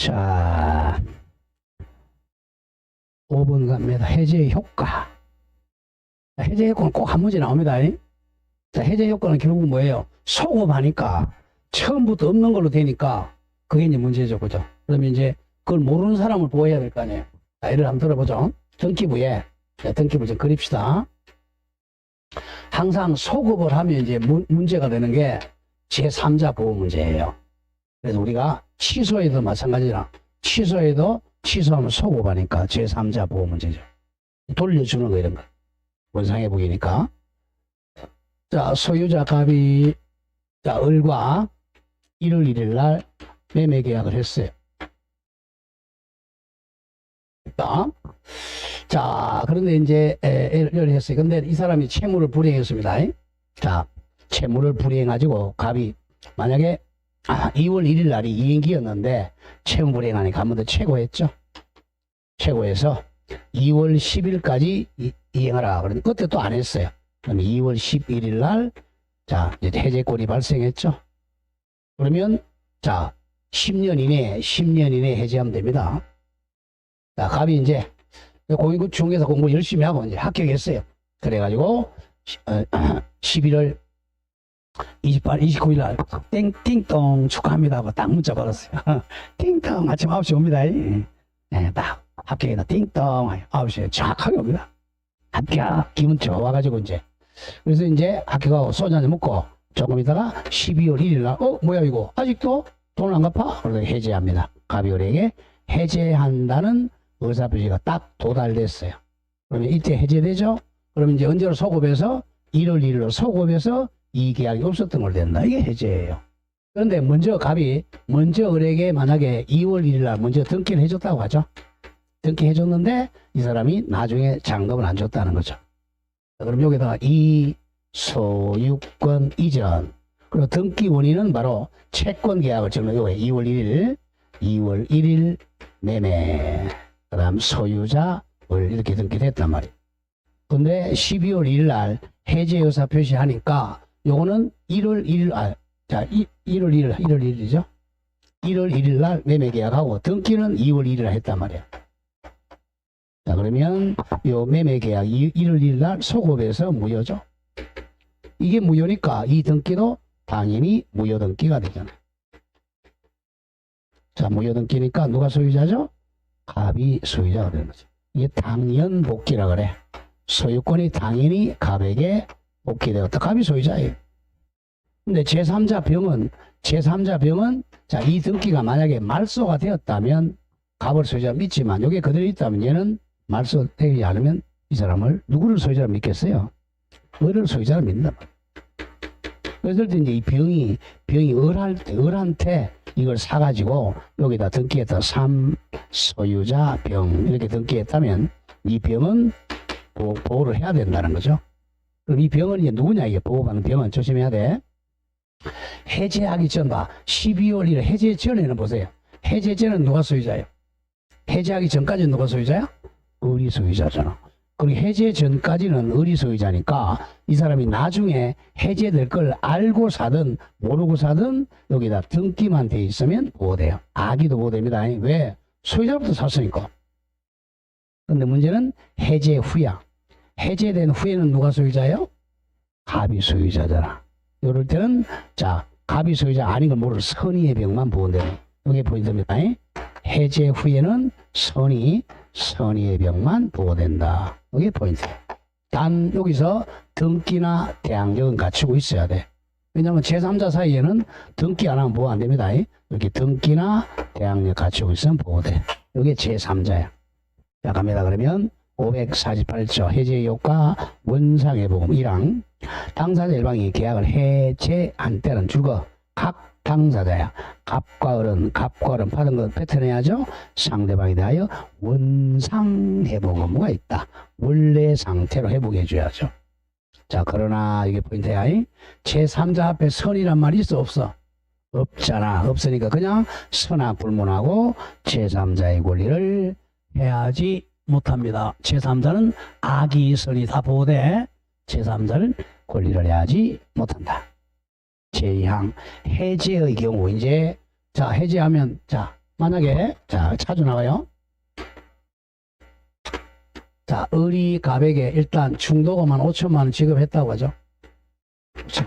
자, 5번 갑니다. 해제의 효과. 해제 효과는 꼭 한 문제 나옵니다. 자, 해제 효과는 결국 뭐예요? 소급하니까 처음부터 없는 걸로 되니까 그게 이제 문제죠. 그죠? 그러면 이제 그걸 모르는 사람을 보호해야 될 거 아니에요. 자, 예를 한번 들어보죠. 등기부에, 자, 등기부 좀 그립시다. 항상 소급을 하면 이제 문제가 되는 게 제3자 보호 문제예요. 그래서 우리가 취소에도 마찬가지라 취소에도 취소하면 소급하니까 제3자 보호 문제죠. 돌려주는 거 이런 거. 원상해 보이니까. 자, 소유자 갑이 자, 을과 1월 1일 날 매매 계약을 했어요. 자, 그런데 이제 L을 했어요. 근데 이 사람이 채무를 불이행했습니다. 자, 채무를 불이행가지고 갑이 만약에 2월 1일 날이 이행기였는데 채무 불이행하니까 한 번 더 최고했죠. 최고해서 2월 10일까지 이행하라. 그런데 그때 또 안 했어요. 그럼 2월 11일 날 자, 이제 해제권이 발생했죠. 그러면 자, 10년 이내에 해제하면 됩니다. 자, 갑이 이제 공인구청에서 공부 열심히 하고 이제 합격했어요. 그래가지고 11월 29일 날 띵띵동 축하합니다 하고 딱 문자 받았어요. 띵동 아침 9시 옵니다. 네, 딱 합격이다. 띵동 9시에 정확하게 옵니다. 합격. 기분 좋아가지고 이제 그래서 이제 합격하고 소주 한잔 먹고 조금 있다가 12월 1일 날 뭐야 이거 아직도 돈 안 갚아? 그래서 해제합니다. 갑이 을에게 해제한다는 의사표시가 딱 도달됐어요. 그러면 이때 해제되죠? 그러면 이제 언제로 소급해서 1월 1일로 소급해서 이 계약이 없었던 걸 된다. 이게 해제예요. 그런데 갑이 먼저 을에게 만약에 2월 1일 날 먼저 등기를 해줬다고 하죠. 등기해줬는데 이 사람이 나중에 잔금을 안 줬다는 거죠. 그럼 여기다가 이 소유권 이전 그리고 등기 원인은 바로 채권 계약을 정리하고 2월 1일 매매 그 다음 소유자 을 이렇게 등기됐단 말이에요. 근데 12월 1일 날 해제 의사 표시하니까 요거는 1월 1일 자 1월 1일이죠. 1월 1일 날 매매 계약하고 등기는 2월 1일 날 했단 말이에요. 자, 그러면 요 매매 계약 1월 1일 날 소급해서 무효죠. 이게 무효니까 이 등기도 당연히 무효 등기가 되잖아요. 자, 무효 등기니까 누가 소유자죠? 갑이 소유자가 되는 거죠. 이게 당연 복귀라 그래. 소유권이 당연히 갑에게 복귀되었다. 갑이 소유자예요. 근데 제3자 병은 자, 이 등기가 만약에 말소가 되었다면 갑을 소유자 믿지만 여기에 그대로 있다면 얘는 말소되지 않으면 이 사람을 누구를 소유자로 믿겠어요? 을을 소유자로 믿는다. 그래서 이제 이 병이 을한테 이걸 사가지고 여기다 등기했다. 3 소유자 병 이렇게 등기했다면 이 병은 보호를 해야 된다는 거죠. 그럼 이 병은 이제 누구냐 이게 보호받는 병은 조심해야 돼. 해제하기 전 12월 1일 해제 전에는 보세요. 해제 전에는 누가 소유자예요? 해제하기 전까지는 누가 소유자야? 을이 소유자잖아. 그리고 해제 전까지는 을이 소유자니까 이 사람이 나중에 해제될 걸 알고 사든 모르고 사든 여기다 등기만 돼 있으면 보호돼요. 아기도 보호됩니다. 왜? 소유자부터 샀으니까. 근데 문제는 해제 후야. 해제된 후에는 누가 소유자예요? 갑이 소유자잖아. 이럴 때는 자 갑이 소유자 아닌 걸 모르는 선의의 병만 보호돼요. 이게 포인트입니다. 해제 후에는 선의의 병만 보호된다. 이게 포인트예요. 단 여기서 등기나 대항력은 갖추고 있어야 돼. 왜냐하면 제3자 사이에는 등기 안 하면 보호 안 됩니다. 이렇게 등기나 대항력 갖추고 있으면 보호돼. 이게 제3자야. 자, 갑니다. 그러면 548조 해제 효과 원상회복음 1항 당사자 일방이 계약을 해제한 때는 주거 각 당사자야. 갑과 을은 받은 것 뱉어내야죠. 상대방에 대하여 원상회복 의무가 있다. 원래 상태로 회복해줘야죠. 자, 그러나 이게 포인트야. 제3자 앞에 선이란 말이 있어 없어? 없잖아. 없으니까 그냥 선악 불문하고 제3자의 권리를 해야지 못합니다. 제3자는 악이 선이 다 보호돼 제3자를 권리를 해야지 못한다. 제2항 해제의 경우 이제 자 해제하면 자 만약에 자 자주 나와요. 자 을이 갑에게 일단 중도금만 5천만 원 지급했다고 하죠. 그렇죠?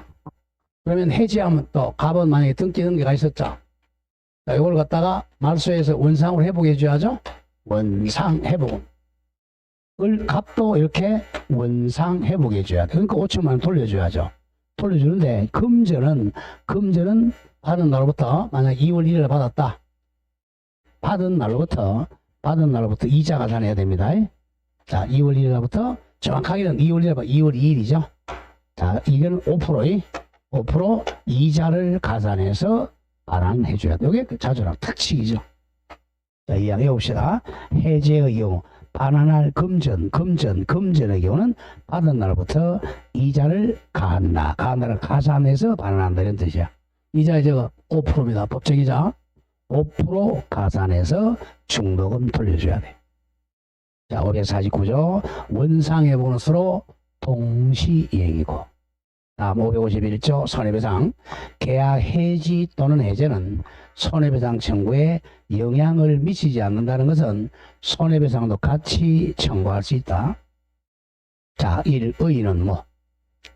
그러면 해지하면 또 갑은 만약에 등기가 있었죠. 자, 이걸 갖다가 말소에서 원상으로 회복해 줘야죠. 원상 회복. 을 갑도 이렇게 원상 회복해 줘야 돼. 그러니까 5천만 원 돌려줘야죠. 돌려주는데 금전은 받은 날로부터 만약 2월 1일에 받았다. 받은 날로부터 이자 가산해야 됩니다. 자, 2월 1일부터 정확하게는 2월 2일이죠. 자, 이건 5% 이자를 가산해서 반환해 줘야 돼. 이게 자주랑 특칙이죠. 자, 이야기 해봅시다. 해제의 경우 반환할 금전의 경우는 받은 날부터 이자를 가한다를 가산해서 반환한다 이런 뜻이야. 이자의 저거 5%입니다. 법정이자 5% 가산해서 중도금 돌려줘야 돼. 자, 549조 원상회복은 서로 동시이행이고, 다음 551조 손해배상. 계약 해지 또는 해제는 손해배상 청구에 영향을 미치지 않는다는 것은 손해배상도 같이 청구할 수 있다. 자, 의의는 뭐?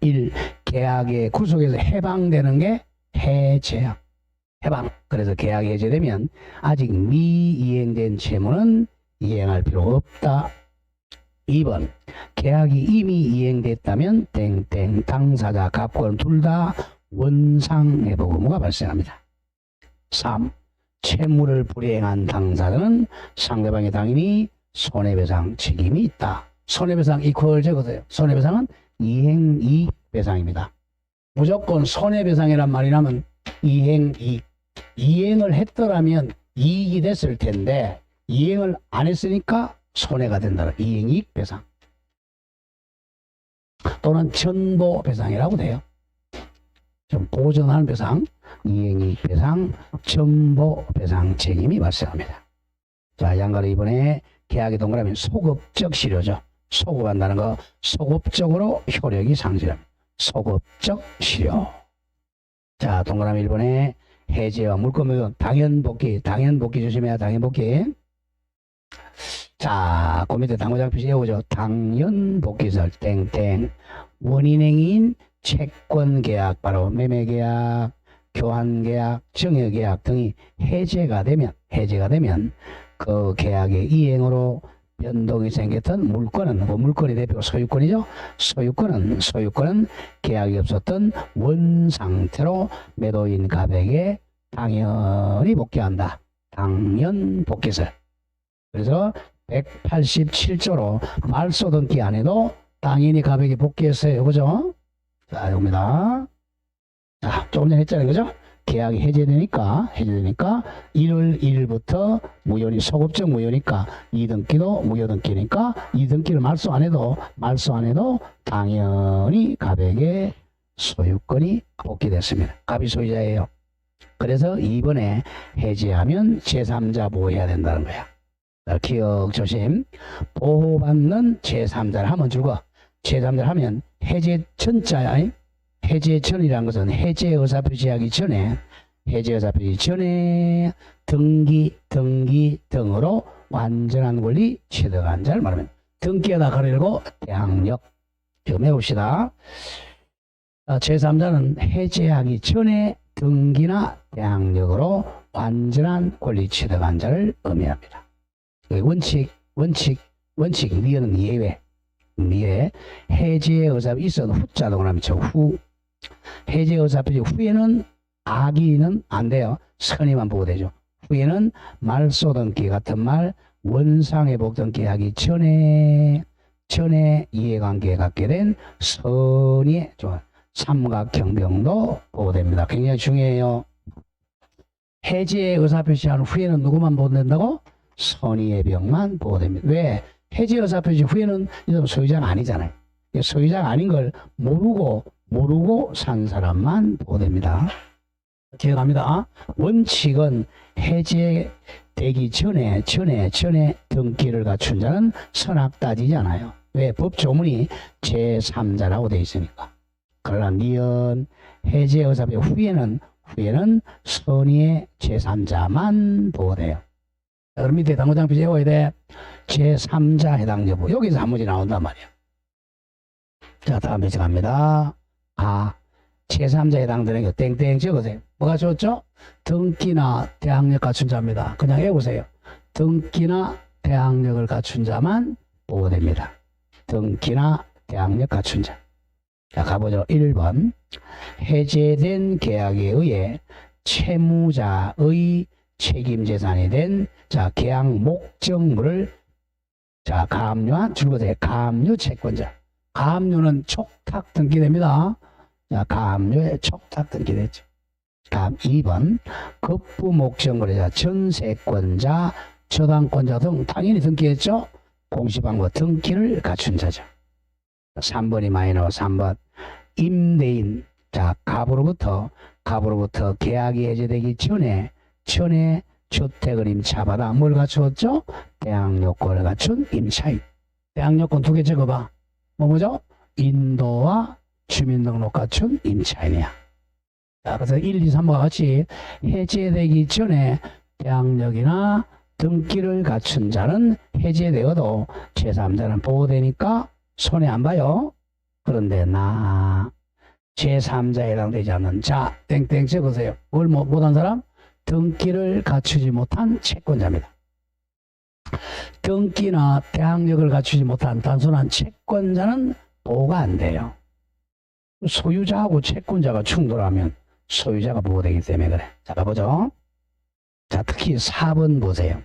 1. 계약의 구속에서 해방되는 게 해제야. 해방. 그래서 계약이 해제되면 아직 미이행된 채무는 이행할 필요가 없다. 2번. 계약이 이미 이행됐다면 당사자 갑권 둘 다 원상회복 의무가 발생합니다. 3. 채무를 불이행한 당사자는 상대방의 당인이 손해배상 책임이 있다. 손해배상 이퀄 적어서요. 손해배상은 이행이익 배상입니다. 무조건 손해배상이란 말이 나면 이행이익. 이행을 했더라면 이익이 됐을 텐데 이행을 안 했으니까 손해가 된다. 이행이익 배상 또는 전보 배상이라고 돼요. 좀 보전하는 배상, 이행이익 배상, 전보 배상 책임이 발생합니다. 자, 양가로 이번에 계약이 동그라미 소급적 실효죠. 소급한다는 거 소급적으로 효력이 상실합니다. 소급적 실효. 자, 동그라미 1번에 해제와 물권묘경 당연복귀 조심해야. 당연복귀. 자, 그 밑에 당구장 표시 외우죠. 당연복귀설 땡땡. 원인행위인 채권계약, 바로 매매계약, 교환계약, 증여계약 등이 해제가 되면 그 계약의 이행으로 변동이 생겼던 물권은, 물권이 대표 소유권이죠. 소유권은 계약이 없었던 원 상태로 매도인 갑에게 당연히 복귀한다. 당연 복귀설. 그래서 187조로 말소 등기 안 해도 당연히 갑에게 복귀했어요. 그죠? 자, 이겁니다. 자, 조금 전에 했잖아요. 그죠? 계약이 해제되니까 1월 1일부터 무효니, 소급적 무효니까 이등기도 무효등기니까 이등기를 말소 안 해도 당연히 갑에게 소유권이 복귀됐습니다. 갑이 소유자예요. 그래서 이번에 해제하면 제3자 보호해야 된다는 거야. 기억 조심. 보호받는 제3자를 하면 줄거. 제3자를 하면 해제전자야. 해제전이라는 것은 해제 의사표시하기 전에 등기 등으로 완전한 권리 취득한 자를 말합니다. 등기에다 가르고 대항력. 좀 해봅시다. 제3자는 해제하기 전에 등기나 대항력으로 완전한 권리 취득한 자를 의미합니다. 원칙, 미어는 예외. 해제 의사표시 있어도 후자 동그라미 쳐. 해제 의사표시 후에는 악의는 안 돼요. 선의만 보고 되죠. 후에는 말소 등기 같은 말, 원상회복 등기 하기 전에 이해관계에 갖게 된 선의의 삼각형병도 보호됩니다. 굉장히 중요해요. 해제 의사표시한 후에는 누구만 보호된다고? 선의의 병만 보호됩니다. 왜? 해제 의사표시 후에는 소유자가 아니잖아요. 소유자가 아닌 걸 모르고 산 사람만 보호됩니다. 기억합니다. 원칙은 해제되기 전에 등기를 갖춘 자는 선악 따지잖아요. 왜? 법조문이 제3자라고 되어 있으니까. 그러나 니은 해제 의사표시 후에는 선의의 제3자만 보호돼요. 자, 그럼 밑에 당구장표 외워야 돼. 제3자 해당 여부. 여기서 한 문제 나온단 말이야. 자, 다음 페이지 갑니다. 제3자 해당되는 게 땡땡 적으세요. 뭐가 좋죠? 등기나 대항력 갖춘 자입니다. 그냥 외우세요. 등기나 대항력을 갖춘 자만 보호됩니다. 등기나 대항력 갖춘 자. 자, 가보죠. 1번. 해제된 계약에 의해 채무자의 책임재산이 된, 자, 계약 목적물을, 자, 가압류한, 줄거세요. 가압류 채권자. 가압류는 촉탁 등기됩니다. 자, 가압류에 촉탁 등기됐죠. 다음 2번. 급부 목적물이자 전세권자, 저당권자 등 당연히 등기했죠. 공시방법 등기를 갖춘 자죠. 3번이 많이 나와. 3번. 임대인, 자, 갑으로부터 계약이 해제되기 전에 주택을 임차받아 뭘 갖추었죠? 대항요건을 갖춘 임차인. 대항요건 두 개 적어봐. 뭐죠? 인도와 주민등록 갖춘 임차인이야. 자, 그래서 1, 2, 3과 같이 해제되기 전에 대항력이나 등기를 갖춘 자는 해제되어도 제3자는 보호되니까 손해 안 봐요. 그런데 제3자에 해당되지 않는 자, 땡땡 적으세요. 뭘 못한 사람? 등기를 갖추지 못한 채권자입니다. 등기나 대항력을 갖추지 못한 단순한 채권자는 보호가 안 돼요. 소유자하고 채권자가 충돌하면 소유자가 보호되기 때문에 그래. 자, 가보죠. 자, 특히 4번 보세요.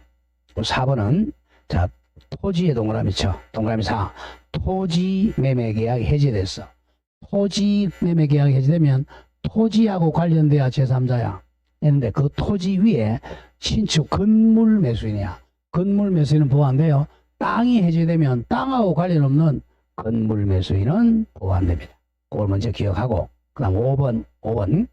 4번은, 자, 토지의 동그라미 쳐. 동그라미 4. 토지 매매 계약이 해제됐어. 토지 매매 계약이 해제되면 토지하고 관련돼야 제3자야. 했는데 그 토지 위에 신축 건물 매수인이야. 건물 매수인은 보호 안 돼요. 땅이 해제되면 땅하고 관련 없는 건물 매수인은 보호 안 됩니다. 그걸 먼저 기억하고, 그 다음 5번.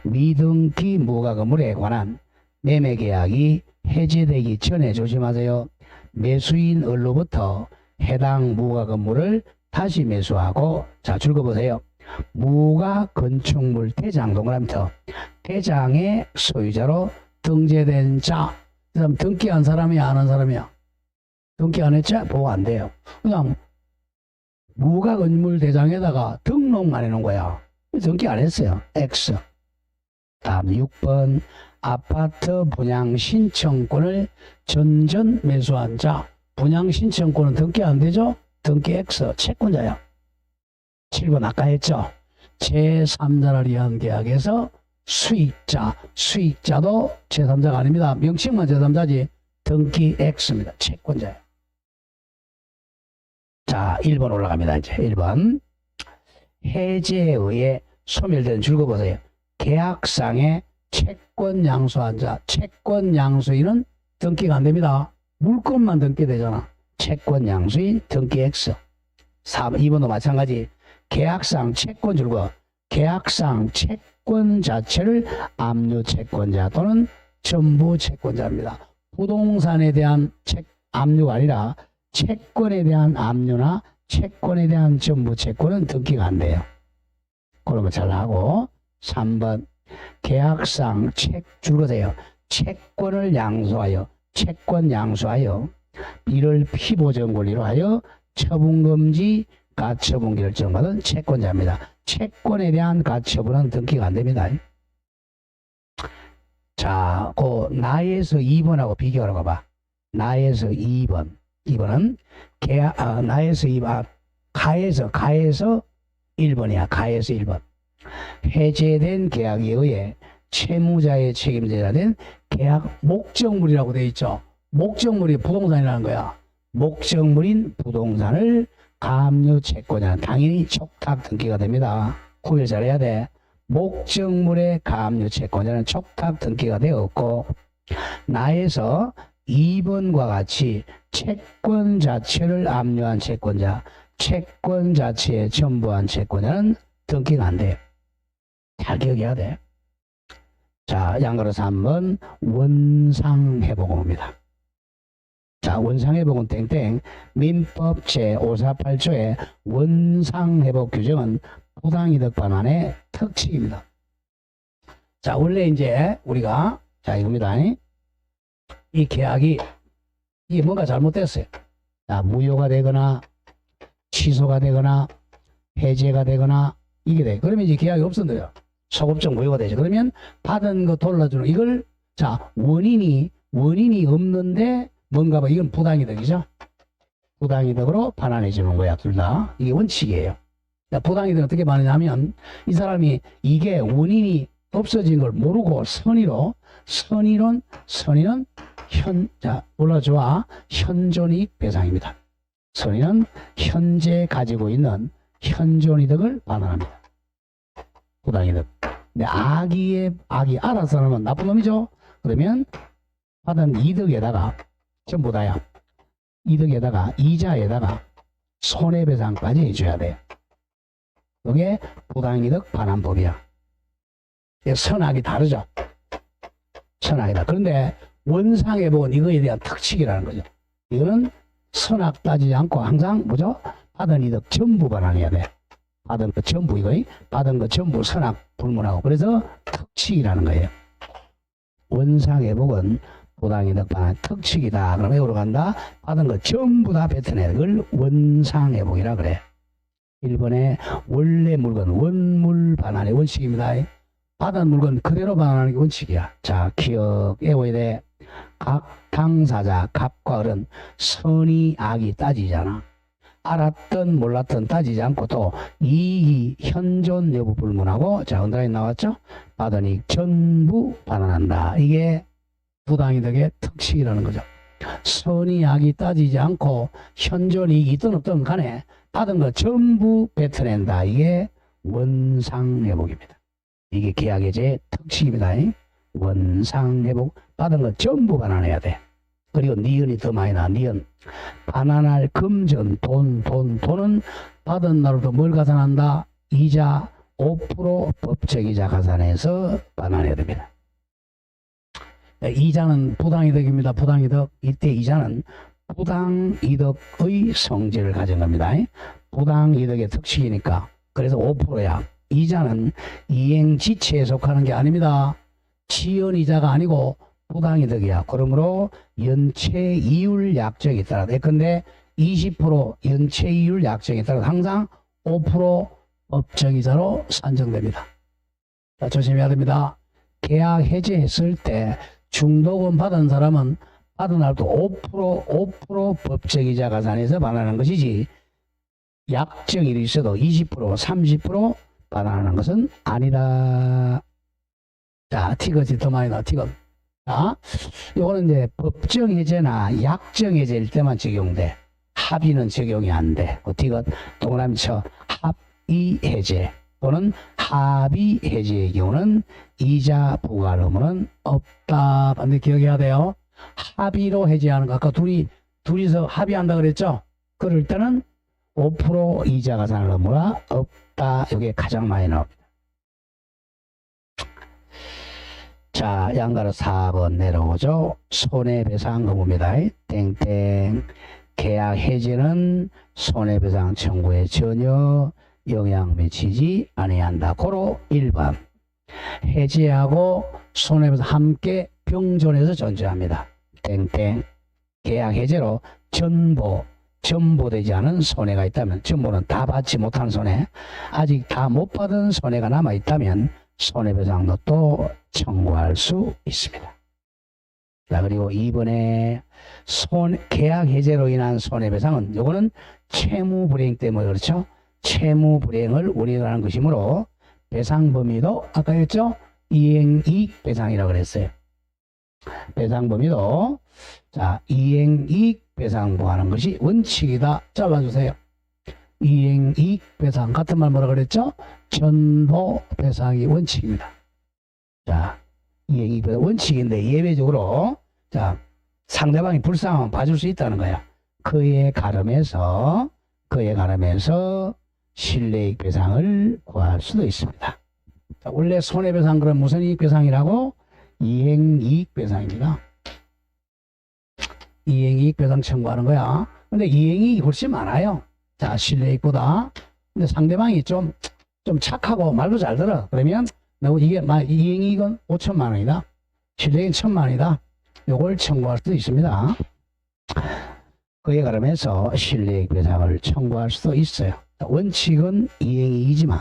미등기 무가 건물에 관한 매매 계약이 해제되기 전에 조심하세요. 매수인으로부터 해당 무가 건물을 다시 매수하고, 자, 줄거보세요. 무가 건축물 대장, 동그라미터. 대장의 소유자로 등재된 자. 그 다음 등기한 사람이야, 안 한 사람이야? 등기 안 했죠? 보호 안 돼요. 그냥 무가 건물 대장에다가 등록만 해놓은 거야. 등기 안 했어요. X. 다음 6번. 아파트 분양 신청권을 전전 매수한 자. 분양 신청권은 등기 안 되죠? 등기 X. 채권자야. 7번 아까 했죠? 제3자를 위한 계약에서 수익자도 제3자가 아닙니다. 명칭만 제3자지 등기 X입니다. 채권자예요. 자, 1번 올라갑니다. 이제 1번. 해제에 의해 소멸된 줄거보세요. 계약상에 채권 양수한 자. 채권 양수인은 등기가 안 됩니다. 물건만 등기되잖아. 채권 양수인 등기 X. 2번도 마찬가지. 계약상 채권 줄거. 계약상 채권 자체를 압류 채권자 또는 전부 채권자입니다. 부동산에 대한 압류가 아니라 채권에 대한 압류나 채권에 대한 전부 채권은 등기가 안 돼요. 그런 거 잘 하고. 3번. 계약상 줄거세요. 채권 양수하여 이를 피보전 권리로 하여 처분금지 가처분 결정받은 채권자입니다. 채권에 대한 가처분은 등기가 안 됩니다. 자, 그 나에서 2번하고 비교하러 가봐. 나에서 2번. 2번은 나에서 2번. 가에서 1번이야. 가에서 1번. 해제된 계약에 의해 채무자의 책임자가 된 계약 목적물이라고 되어 있죠. 목적물이 부동산이라는 거야. 목적물인 부동산을 가압류 채권자는 당연히 촉탁 등기가 됩니다. 구별 잘해야 돼. 목적물의 가압류 채권자는 촉탁 등기가 되었고, 나에서 2번과 같이 채권 자체를 압류한 채권자, 채권 자체에 전부한 채권자는 등기가 안 돼요. 잘 기억해야 돼. 자, 양가로 3번 원상회복입니다. 자, 원상회복은 땡땡. 민법 제548조의 원상회복 규정은 부당이득 반환의 특칙입니다. 자, 원래 이제 우리가, 자, 이겁니다. 이 계약이, 이게 뭔가 잘못됐어요. 자, 무효가 되거나, 취소가 되거나, 해제가 되거나, 이게 돼. 그러면 이제 계약이 없어져요. 소급적 무효가 되죠. 그러면 받은 거 돌려주는, 이걸, 자, 원인이 없는데, 뭔가 봐. 이건 부당이득이죠. 부당이득으로 반환해 주는 거야, 둘 다. 이게 원칙이에요. 자, 부당이득 어떻게 반환하냐면, 이 사람이 이게 원인이 없어진 걸 모르고 선의는 자, 올라좋아 현존이익 배상입니다. 선의는 현재 가지고 있는 현존이득을 반환합니다. 부당이득. 근데 악이 알아서 하면 나쁜 놈이죠. 그러면 받은 이득에다가 전부 다야. 이득에다가 이자에다가 손해배상까지 해줘야 돼. 이게 부당이득 반환법이야. 선악이 다르죠. 선악이다. 그런데 원상회복은 이거에 대한 특칙이라는 거죠. 이거는 선악 따지지 않고 항상 뭐죠? 받은 이득 전부 반환해야 돼. 받은 거 전부 받은 거 전부 선악 불문하고. 그래서 특칙이라는 거예요. 원상회복은 부당이득 반환 특칙이다. 그럼 외우러 간다. 받은 거 전부 다 뱉어내야 돼. 그걸 원상회복이라 그래. 1번에 원래 물건 원물 반환의 원칙입니다. 받은 물건 그대로 반환하는 게 원칙이야. 자, 기억 외워야 돼. 각 당사자 갑과 을은 선의 악이 따지잖아. 알았든 몰랐든 따지지 않고 또 이익이 현존 여부 불문하고, 자, 언더라인 나왔죠? 받은 이익 전부 반환한다. 이게 부당이득의 특칙이라는 거죠. 선의 악이 따지지 않고 현존 이익이 있든 없든 간에 받은 거 전부 뱉어낸다. 이게 원상회복입니다. 이게 계약해제의 특칙입니다. 원상회복 받은 거 전부 반환해야 돼. 그리고 니은이 더 많이 나. 니은 반환할 금전 돈은 받은 날로도 뭘 가산한다? 이자 5% 법적이자 가산해서 반환해야 됩니다. 이자는 부당이득입니다. 부당이득. 이때 이자는 부당이득의 성질을 가진 겁니다. 부당이득의 특칙이니까. 그래서 5%야. 이자는 이행지체에 속하는 게 아닙니다. 지연이자가 아니고 부당이득이야. 그러므로 연체이율 약정에 따라 예컨대 20% 연체이율 약정에 따라 항상 5% 법정이자로 산정됩니다. 자, 조심해야 됩니다. 계약 해제했을 때 중도금 받은 사람은 받은 날도 5% 법정이자 가산해서 반환하는 것이지, 약정일이 있어도 20% 30% 반환하는 것은 아니다. 자, 티것이 더 많이 나와. 티것. 자, 요거는 이제 법정 해제나 약정 해제일 때만 적용돼. 합의는 적용이 안 돼. 티것 동그라미 쳐. 합의 해제 또는 합의 해제의 경우는 이자 부과할 의무는 없다. 반드시 기억해야 돼요. 합의로 해제하는 거, 아까 둘이서 합의한다 그랬죠? 그럴 때는 5% 이자 가산할 의무가 없다. 이게 가장 많이 나옵니다. 자, 양가로 4번 내려오죠. 손해배상 의무입니다. 땡땡. 계약 해제는 손해배상 청구에 전혀 영향 미치지 아니한다. 고로 1번. 해제하고 손해배상 함께 병존해서 존재합니다. 땡땡. 계약 해제로 전보되지 않은 손해가 있다면, 전보는 다 받지 못한 손해, 아직 다 못 받은 손해가 남아 있다면 손해배상도 또 청구할 수 있습니다. 자, 그리고 2번에 계약 해제로 인한 손해배상은, 요거는 채무 불이행 때문에 그렇죠. 채무 불이행을 원인으로 하는 것이므로 배상 범위도 아까 했죠. 이행이익 배상이라고 그랬어요. 배상 범위도, 자, 이행이익 배상부하는 것이 원칙이다. 잘라주세요. 이행이익 배상 같은 말 뭐라 그랬죠? 전보 배상이 원칙입니다. 자, 이행이익 배상 원칙인데 예외적으로, 자, 상대방이 불쌍하면 봐줄 수 있다는 거야. 그에 가름해서 실내이익 배상을 구할 수도 있습니다. 자, 원래 손해배상 그럼 무슨 이익 배상이라고? 이행이익 배상입니다. 이행이익 배상 청구하는 거야. 근데 이행이익이 훨씬 많아요. 자, 실내이익보다. 근데 상대방이 좀 착하고 말도 잘 들어. 그러면 이게 이행이익은 5천만 원이다. 실례액은 1,000만 원이다. 요걸 청구할 수도 있습니다. 그에 따르면서 실례액 배상을 청구할 수도 있어요. 원칙은 이행이익이지만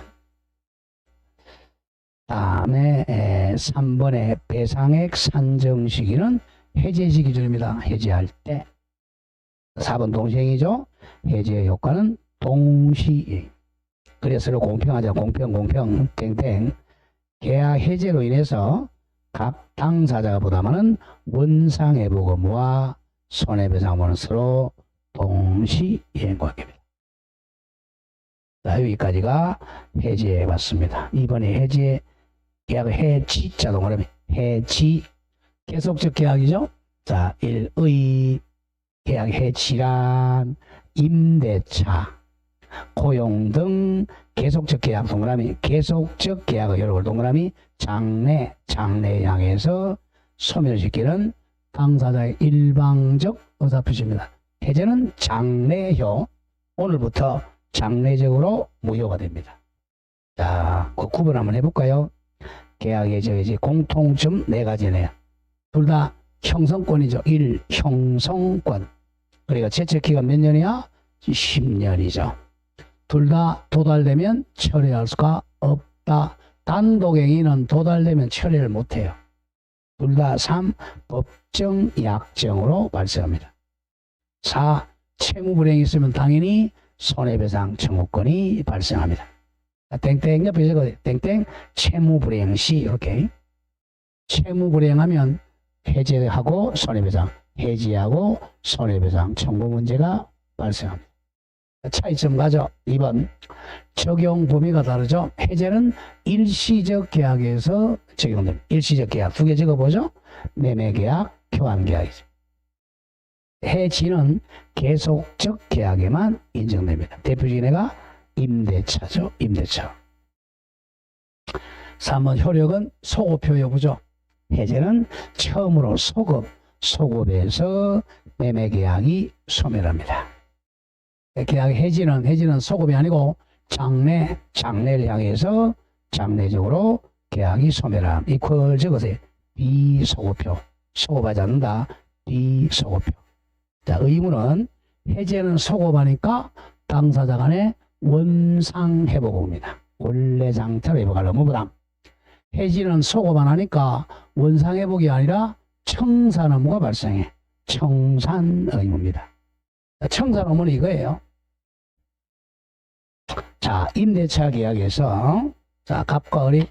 다음에 3번의 배상액 산정 시기는 해제 기준입니다. 해제할 때. 4번 동시행이죠. 해제 효과는 동시행. 그래서 공평하자. 공평 땡땡. 계약 해제로 인해서 각 당사자가 부담하는 원상회복 의무와 손해배상은 서로 동시행 관계입니다. 자, 여기까지가 해제해 봤습니다. 이번에 해제 계약 해지 자동으로 해지 계속적 계약이죠. 자, 1의 계약 해지란 임대차, 고용 등 계속적 계약 동그라미 계속적 계약의 효력을 동그라미 장래 향해서 소멸시키는 당사자의 일방적 의사표시입니다. 해제는 장래효, 오늘부터 장래적으로 무효가 됩니다. 자, 그 구분 한번 해볼까요? 계약 해제 공통점 4가지네요. 둘 다 형성권이죠. 1. 형성권. 그러니까 제척기간 몇 년이야? 10년이죠. 둘 다 도달되면 처리할 수가 없다. 단독행위는 도달되면 처리를 못해요. 둘 다 3. 법정 약정으로 발생합니다. 4. 채무불이행이 있으면 당연히 손해배상 청구권이 발생합니다. 땡땡 옆에 적어요. 땡땡 채무불이행 시 이렇게 채무불이행하면 해제하고 손해배상, 해지하고 손해배상 청구 문제가 발생합니다. 차이점 가죠. 2번 적용 범위가 다르죠. 해제는 일시적 계약에서 적용됩니다. 일시적 계약 2개 적어보죠. 매매계약, 교환계약이죠. 해지는 계속적 계약에만 인정됩니다. 대표적인 애가 임대차죠. 임대차. 3번 효력은 소급표 여부죠. 해제는 처음으로 소급에서 매매계약이 소멸합니다. 계약 해지는 소급이 아니고 장래를 향해서 장래적으로 계약이 소멸함. 이퀄 적으세요. 비소급표. 소급하지 않는다. 비소급표. 자, 의무는 해제는 소급하니까 당사자 간의 원상회복입니다. 원래 상태로 회복할 의무 부담. 해지는 소급 안 하니까 원상회복이 아니라 청산 의무가 발생해. 청산 의무입니다. 청산 의무는 이거예요. 자, 임대차 계약에서 자, 갑과 을이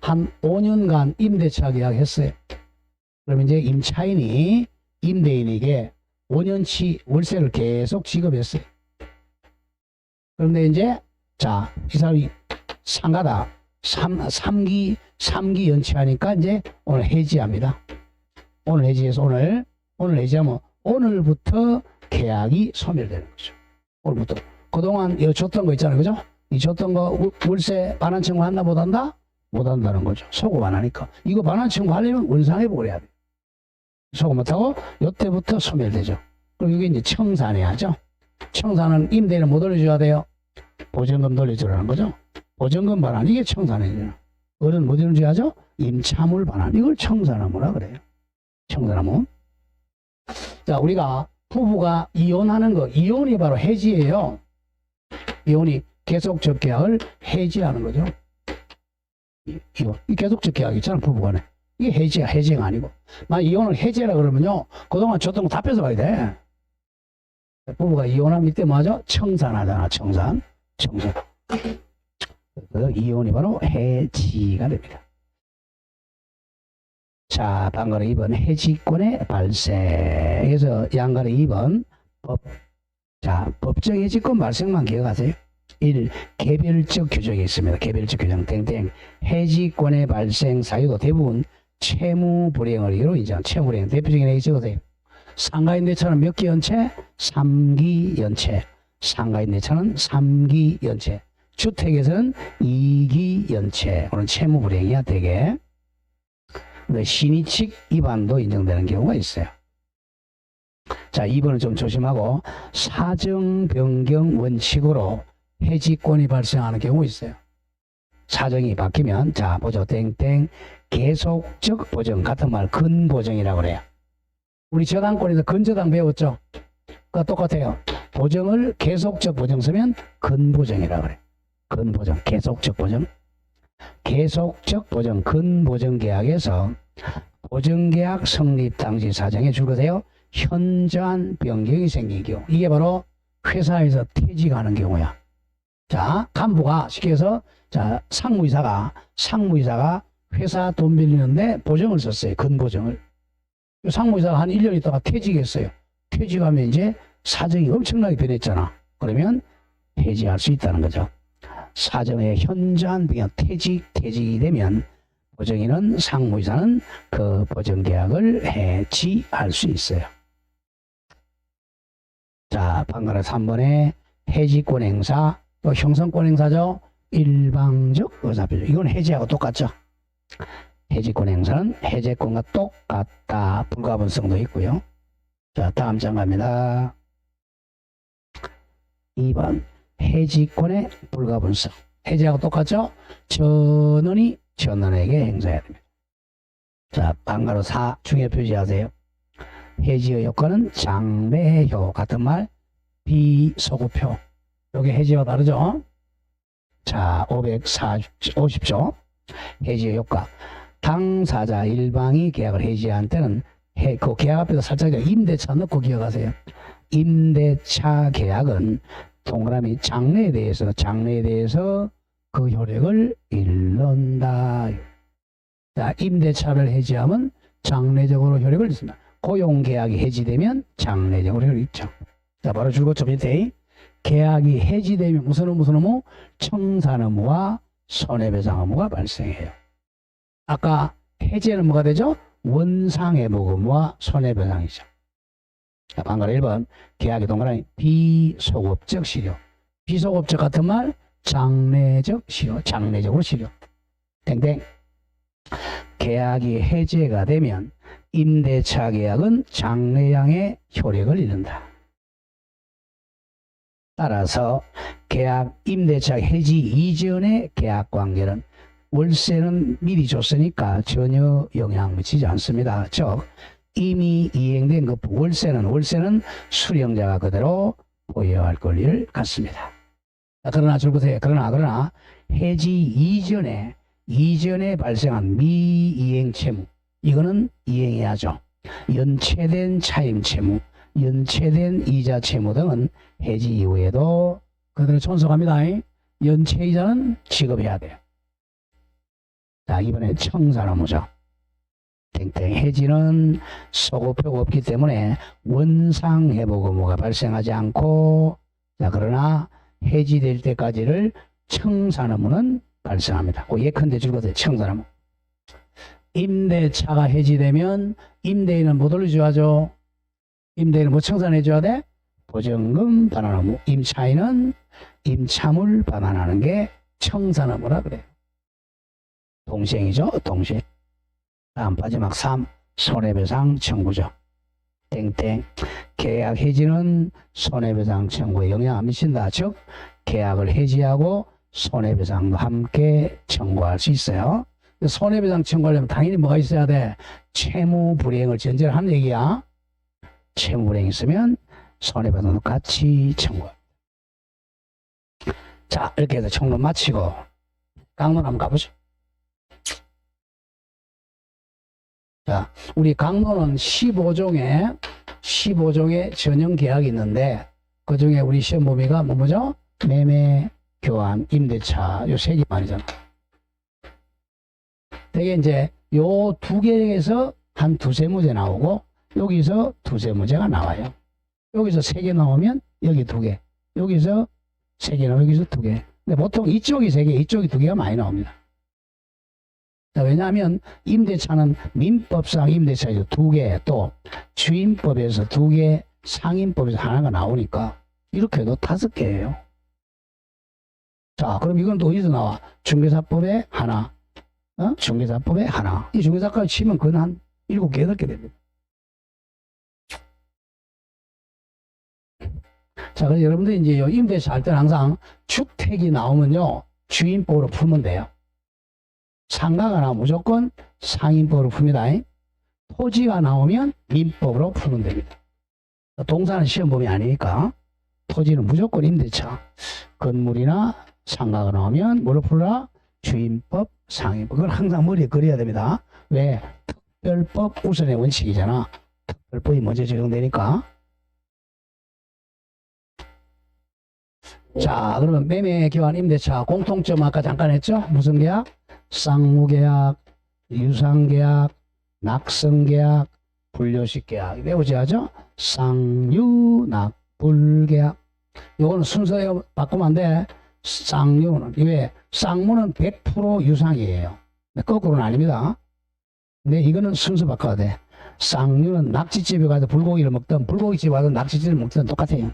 한 5년간 임대차 계약했어요. 그럼 이제 임차인이 임대인에게 5년치 월세를 계속 지급했어요. 그런데 이제 자, 이 사람이 상가다 3기 연체하니까 이제 오늘 해지합니다. 오늘 해지해서 오늘 해지하면 오늘부터 계약이 소멸되는 거죠. 오늘부터. 그동안 줬던 거 있잖아요. 그죠? 이 줬던 거 월세 반환 청구한다 못한다? 못한다는 거죠. 소급 안 하니까. 이거 반환 청구하려면 원상회복을 해야 돼요. 소급 못하고 요때부터 소멸되죠. 그리고 이게 이제 청산해야죠. 청산은 임대인은 못 올려줘야 돼요. 보증금 돌려주라는 거죠. 보증금 반환, 이게 청산이죠. 어른 뭐 돌려줘야죠? 임차물 반환, 이걸 청산하무라 그래요. 청산하무. 자, 우리가 부부가 이혼하는 거, 이혼이 바로 해지예요. 이혼이 계속적 계약을 해지하는 거죠. 이혼, 이 계속적 계약 있잖아, 부부간에. 이게 해지가 아니고. 만약 이혼을 해지라 그러면요, 그동안 줬던 거 다 뺏어가야 돼. 부부가 이혼하면 이때 뭐하죠? 청산하잖아, 청산. 그래서 이혼이 바로 해지가 됩니다. 자, 방가로 2번 해지권의 발생에서 양가로 2번 자, 법정 해지권 발생만 기억하세요. 1. 개별적 규정이 있습니다. 개별적 규정 땡땡. 해지권의 발생 사유도 대부분 채무 불이행을 이유로 인정한 채무 불이행. 대표적인 얘기 적으세요. 상가임대차는 몇 기 연체? 3기 연체. 상가임대차는 3기 연체. 주택에서는 2기 연체. 오늘 채무 불이행이야 되게. 신의칙 위반도 인정되는 경우가 있어요. 자, 2번은 좀 조심하고 사정 변경 원칙으로 해지권이 발생하는 경우 있어요. 사정이 바뀌면 자 보죠. 땡땡 계속적 보정 같은 말 근보정이라고 그래요. 우리 저당권에서 근저당 배웠죠. 그거 똑같아요. 보정을 계속적 보정 쓰면 근보정이라고 그래요. 근보정 계속적 보정. 계속적 보정 근보정 계약에서 보정계약 성립 당시 사정에 줄거세요. 현저한 변경이 생긴 경우. 이게 바로 회사에서 퇴직하는 경우야. 자, 간부가 시켜서 자, 상무이사가 회사 돈 빌리는데 보정을 썼어요. 근보정을. 상무이사가 한 1년 있다가 퇴직했어요. 퇴직하면 이제 사정이 엄청나게 변했잖아. 그러면 해지할 수 있다는 거죠. 사정의 현저한 변경, 퇴직이 되면 보정인은 상무이사는 그 보정계약을 해지할 수 있어요. 자, 방금 3번에 해지권 행사, 또 형성권 행사죠. 일방적 의사표시. 이건 해지하고 똑같죠. 해지권 행사는 해제권과 똑같다. 불가분성도 있고요. 자, 다음 장 갑니다. 2번 해지권의 불가분성. 해지하고 똑같죠. 전원이 전원에게 행사해야 됩니다. 자, 방가로 4 중요 표시하세요. 해지의 효과는 장배효 같은 말 비소급표. 여기 해지와 다르죠. 자, 550조 해지의 효과. 당사자 일방이 계약을 해지한 때는 그 계약 앞에서 살짝 임대차 넣고 기억하세요. 임대차 계약은 동그라미 장래에 대해서 그 효력을 잃는다. 자, 임대차를 해지하면 장래적으로 효력을 잃습니다. 고용계약이 해지되면 장래적으로 효력이 있죠. 자, 바로 줄거쳐 밑에 계약이 해지되면 무슨 의무? 청산 의무와 손해배상 의무가 발생해요. 아까 해지는 뭐가 되죠? 원상회복 의무와 손해배상이죠. 자, 방금 1번 계약의 동그라미 비소급적 실효. 비소급적 같은 말 장래적 실효. 장래적으로 실효. 땡땡. 계약이 해제가 되면 임대차 계약은 장래양의 효력을 잃는다. 따라서 계약 임대차 해지 이전의 계약 관계는 월세는 미리 줬으니까 전혀 영향 미치지 않습니다. 즉 이미 이행된 그 월세는 수령자가 그대로 보유할 권리를 갖습니다. 그러나 줄거세요. 그러나 해지 이전에 발생한 미이행 채무, 이거는 이행해야죠. 연체된 차임 채무, 연체된 이자 채무 등은 해지 이후에도 그대로 존속합니다. 연체 이자는 지급해야 돼요. 자, 이번에 청산 의무죠. 땡땡. 해지는 소급표가 없기 때문에 원상 회복 의무가 발생하지 않고, 자, 그러나 해지될 때까지를 청산 의무는 발생합니다. 예컨대 줄거세요. 청산 의무. 임대차가 해지되면 임대인은 뭐 돌려줘야죠? 임대인은 뭐 청산해줘야 돼? 보증금 반환 의무. 임차인은 임차물 반환하는 게 청산 의무라 그래요. 동시행이죠. 동시행. 다음 마지막 3. 손해배상 청구죠. 땡땡. 계약 해지는 손해배상 청구에 영향 안 미친다. 즉 계약을 해지하고 손해배상도 함께 청구할 수 있어요. 손해배상 청구하려면 당연히 뭐가 있어야 돼? 채무 불이행을 전제로 하는 얘기야. 채무 불이행 있으면 손해배상도 같이 청구합니다. 자, 이렇게 해서 총론 마치고 강론 한번 가보죠. 자, 우리 강론은 15종의 전형 계약이 있는데 그 중에 우리 시험 범위가 뭐죠? 매매, 교환, 임대차 요 세 개만이잖아. 되게 이제 요 두 개에서 한 두세 문제 나오고 여기서 두세 문제가 나와요. 여기서 세 개 나오면 여기 두 개, 여기서 세 개 나오면 여기서 두 개. 근데 보통 이쪽이 세 개, 이쪽이 두 개가 많이 나옵니다. 왜냐하면 임대차는 민법상 임대차에서 두 개, 또 주임법에서 두 개, 상임법에서 하나가 나오니까 이렇게 해도 5개예요. 자, 그럼 이건 또 어디서 나와? 중개사법에 하나, 중개사법에 하나. 이 중개사까지 치면 그건 한 7개, 8개 됩니다. 자, 그래서 여러분들 이제 임대차 할 때는 항상 주택이 나오면요, 주임법으로 풀면 돼요. 상가가 나오면 무조건 상인법으로 풉니다. 토지가 나오면 민법으로 풀면 됩니다. 동사는 시험범위 아니니까 토지는 무조건 임대차. 건물이나 상가가 나오면 뭐로 풀라? 주임법, 상인법. 그걸 항상 머리에 그려야 됩니다. 왜? 특별법 우선의 원칙이잖아. 특별법이 먼저 적용되니까. 자, 그러면 매매, 교환, 임대차 공통점 아까 잠깐 했죠? 무슨 계약? 쌍무계약, 유상계약, 낙성계약, 분료식 계약. 외우지 하죠? 쌍유낙불계약. 요거는 순서에 바꾸면 안 돼. 쌍유는 왜? 쌍무는 100% 유상이에요. 거꾸로는 아닙니다. 근데 이거는 순서 바꿔야 돼. 쌍유는 낙지집에 가서 불고기를 먹든 불고기집에 가서 낙지집을 먹든 똑같아요.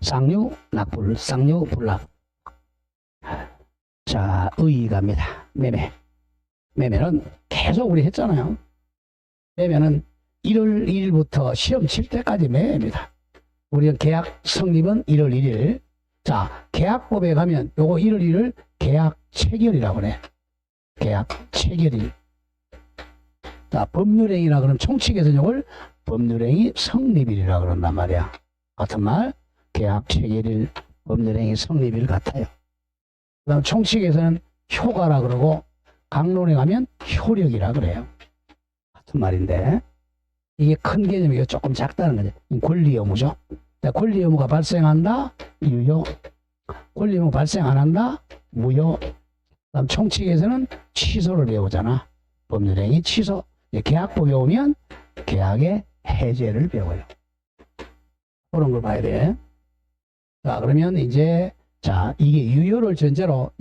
쌍유, 낙불, 쌍유, 불낙. 자, 의 갑니다. 매매. 매매는 계속 우리 했잖아요. 매매는 1월 1일부터 시험 칠 때까지 매매입니다. 우리가 계약 성립은 1월 1일. 자, 계약법에 가면 요거 1월 1일 계약 체결이라고 그래. 계약 체결일. 자, 법률행위라 그러면 총칙에서 이걸 법률행위 성립일이라 그런단 말이야. 같은 말, 계약 체결일, 법률행위 성립일 같아요. 그 다음 총칙에서는 효과라 그러고 강론에 가면 효력이라 그래요. 같은 말인데 이게 큰 개념이 조금 작다는 거죠. 권리 의무죠. 권리 의무가 발생한다, 유효. 권리 의무 발생 안 한다, 무효. 그다음 총칙에서는 취소를 배우잖아. 법률행위 취소. 계약법 배우면 계약의 해제를 배워요. 그런 걸 봐야 돼. 자, 그러면 이제 자, 이게 유효를 전제로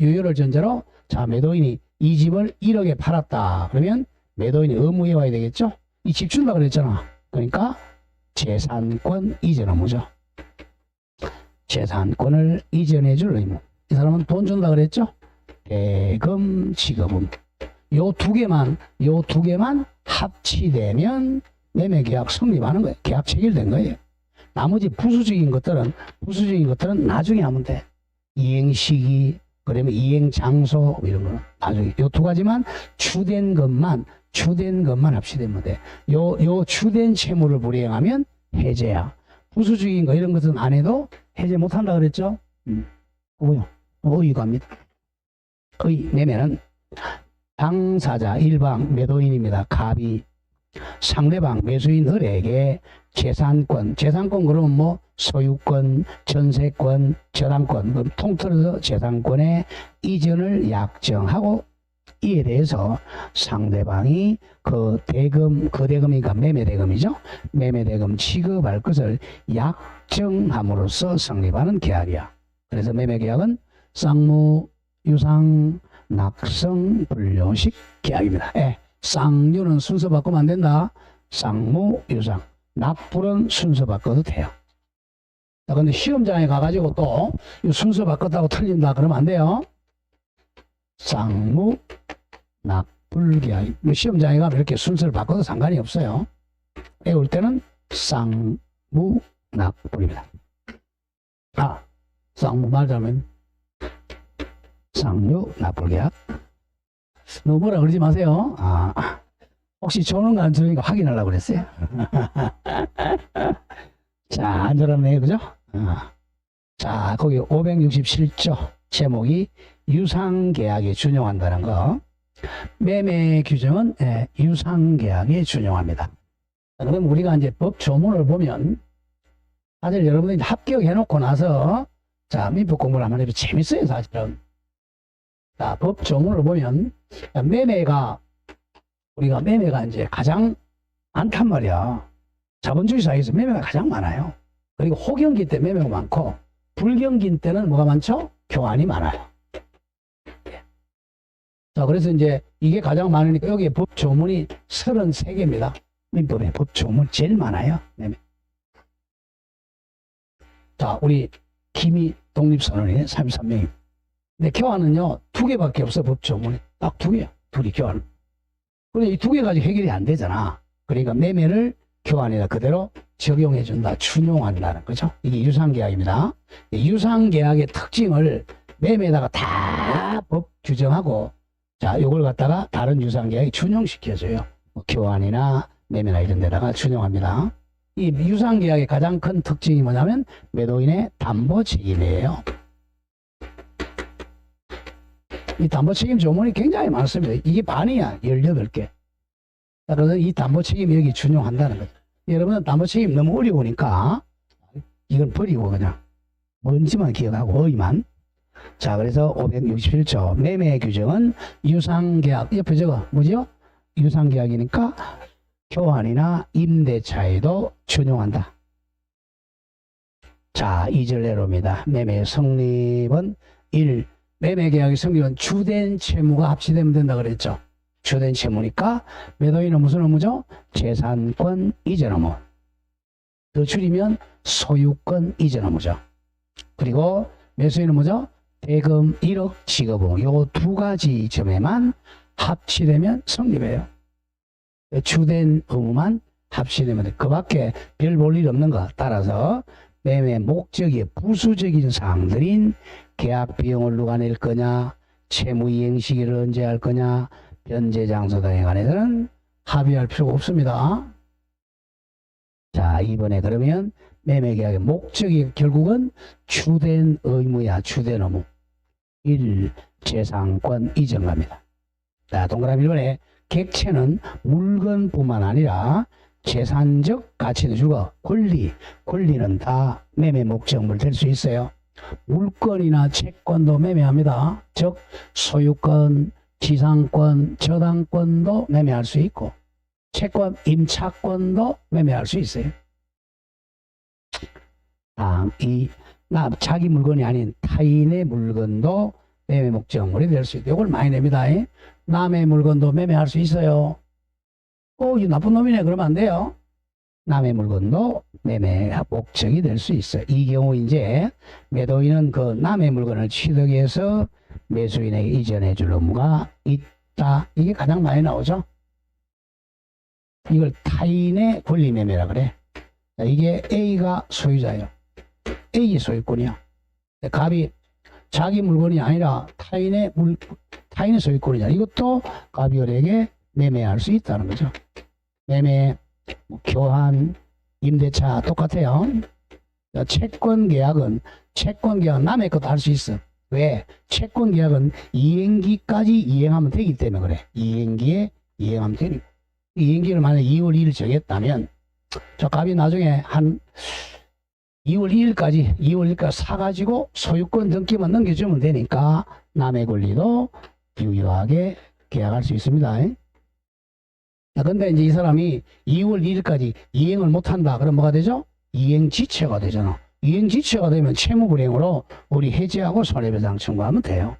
자, 매도인이 이 집을 1억에 팔았다. 그러면 매도인이 의무에 와야 되겠죠? 이 집 준다 그랬잖아. 그러니까 재산권 이전 의무죠. 재산권을 이전해 줄 의무. 이 사람은 돈 준다 그랬죠? 대금 지급 의무. 요 두 개만 합치되면 매매계약 성립하는 거예요. 계약 체결된 거예요. 나머지 부수적인 것들은 나중에 하면 돼. 이행시기, 그러면 이행장소, 이런 거는 나중에. 요 두 가지만 주된 것만 합치되면 돼. 요 주된 채무를 불이행하면 해제야. 부수적인 거, 이런 것은 안 해도 해제 못 한다 그랬죠? 그거요. 의의가입니다. 매매는 당사자 일방 매도인입니다. 갑이 상대방 매수인 을에게 재산권 그러면 뭐 소유권, 전세권, 저당권, 통틀어서 재산권의 이전을 약정하고 이에 대해서 상대방이 그 대금이니까 매매대금이죠. 매매대금 지급할 것을 약정함으로써 성립하는 계약이야. 그래서 매매계약은 쌍무, 유상, 낙성, 분료식 계약입니다. 쌍유는 순서 바꾸면 안 된다. 쌍무, 유상. 낙불은 순서 바꿔도 돼요. 자, 근데 시험장에 가가지고 또 순서 바꿨다고 틀린다 그러면 안 돼요. 쌍무, 낙불 계약. 시험장에 가면 이렇게 순서를 바꿔도 상관이 없어요. 외울 때는 쌍무, 낙불입니다. 쌍무 말하자면 쌍유, 낙불 계약. 너무 뭐라 그러지 마세요. 혹시 조는 거 안 들으니까 확인하려고 그랬어요. 자, 안전하네, 그죠? 자, 거기 567조 제목이 유상계약에 준용한다는 거. 매매 규정은 유상계약에 준용합니다. 그럼 우리가 이제 법 조문을 보면 사실 여러분들이 합격해놓고 나서 자, 민법 공부를 한번 해도 재밌어요, 사실은. 자, 법 조문을 보면 매매가 이제 가장 많단 말이야. 자본주의 사회에서 매매가 가장 많아요. 그리고 호경기 때 매매가 많고 불경기 때는 뭐가 많죠? 교환이 많아요. 자, 그래서 이제 이게 가장 많으니까 여기에 법 조문이 33개입니다. 민법에 법 조문 제일 많아요. 매매. 자, 우리 김희 독립선언이 33명입니다. 근데 교환은요, 2개밖에 없어, 법 조문이. 딱 2개야. 둘이 교환. 그런데 이 2개 가지고 해결이 안 되잖아. 그러니까 매매를 교환에다 그대로 적용해준다, 준용한다는 거죠. 이게 유상계약입니다. 유상계약의 특징을 매매에다가 다 법 규정하고 자, 요걸 갖다가 다른 유상계약에 준용시켜줘요. 뭐 교환이나 매매나 이런 데다가 준용합니다. 이 유상계약의 가장 큰 특징이 뭐냐면 매도인의 담보 책임이에요. 이 담보 책임 조문이 굉장히 많습니다. 이게 반이야. 18개. 그래서 이 담보 책임 여기 준용한다는 거죠. 여러분은 담보 책임 너무 어려우니까 이건 버리고 그냥 뭔지만 기억하고 어휘만. 자, 그래서 567조 매매 규정은 유상계약 옆에 저거 뭐죠? 유상계약이니까 교환이나 임대차에도 준용한다. 자, 2절 내로입니다. 매매 성립은 1. 매매계약의 성립은 주된 채무가 합치되면 된다 그랬죠. 주된 채무니까 매도인은 무슨 의무죠? 재산권 이전 의무. 더 줄이면 소유권 이전 의무죠. 그리고 매수인은 뭐죠? 대금 1억 지급 의무. 요 두 가지 점에만 합치되면 성립해요. 주된 의무만 합치되면 돼. 그 밖에 별 볼 일 없는 거. 따라서 매매 목적이 부수적인 사항들인 계약 비용을 누가 낼 거냐, 채무 이행 시기를 언제 할 거냐, 변제 장소 등에 관해서는 합의할 필요가 없습니다. 자, 이번에 그러면 매매 계약의 목적이 결국은 주된 의무야. 주된 의무. 1. 재산권 이전갑니다. 자, 동그라미 1번에 객체는 물건뿐만 아니라 재산적 가치도 주고 권리는 다 매매 목적물 될 수 있어요. 물건이나 채권도 매매합니다. 즉 소유권, 지상권, 저당권도 매매할 수 있고 채권, 임차권도 매매할 수 있어요. 다음, 자기 물건이 아닌 타인의 물건도 매매 목적물이 될 수 있다. 이걸 많이 냅니다. 남의 물건도 매매할 수 있어요. 이 나쁜 놈이네. 그러면 안 돼요. 남의 물건도 매매 목적이 될 수 있어요. 이 경우 이제 매도인은 그 남의 물건을 취득해서 매수인에게 이전해 줄 의무가 있다. 이게 가장 많이 나오죠. 이걸 타인의 권리 매매라 그래. 이게 A가 소유자예요. A 소유권이야. 갑이 자기 물건이 아니라 타인의 소유권이잖아. 이것도 갑이을에게 매매할 수 있다는 거죠. 매매, 교환, 임대차 똑같아요. 채권 계약은 남의 것도 할 수 있어. 왜? 채권 계약은 이행기까지 이행하면 되기 때문에 그래. 이행기에 이행하면 되니까. 이행기를 만약에 2월 2일 정했다면 저 갑이 나중에 한 2월 2일까지 사가지고 소유권 등기만 넘겨주면 되니까 남의 권리도 유효하게 계약할 수 있습니다. 근데 이제 이 사람이 2월 2일까지 이행을 못한다. 그럼 뭐가 되죠? 이행지체가 되잖아. 이행지체가 되면 채무불이행으로 우리 해지하고 손해배상 청구하면 돼요.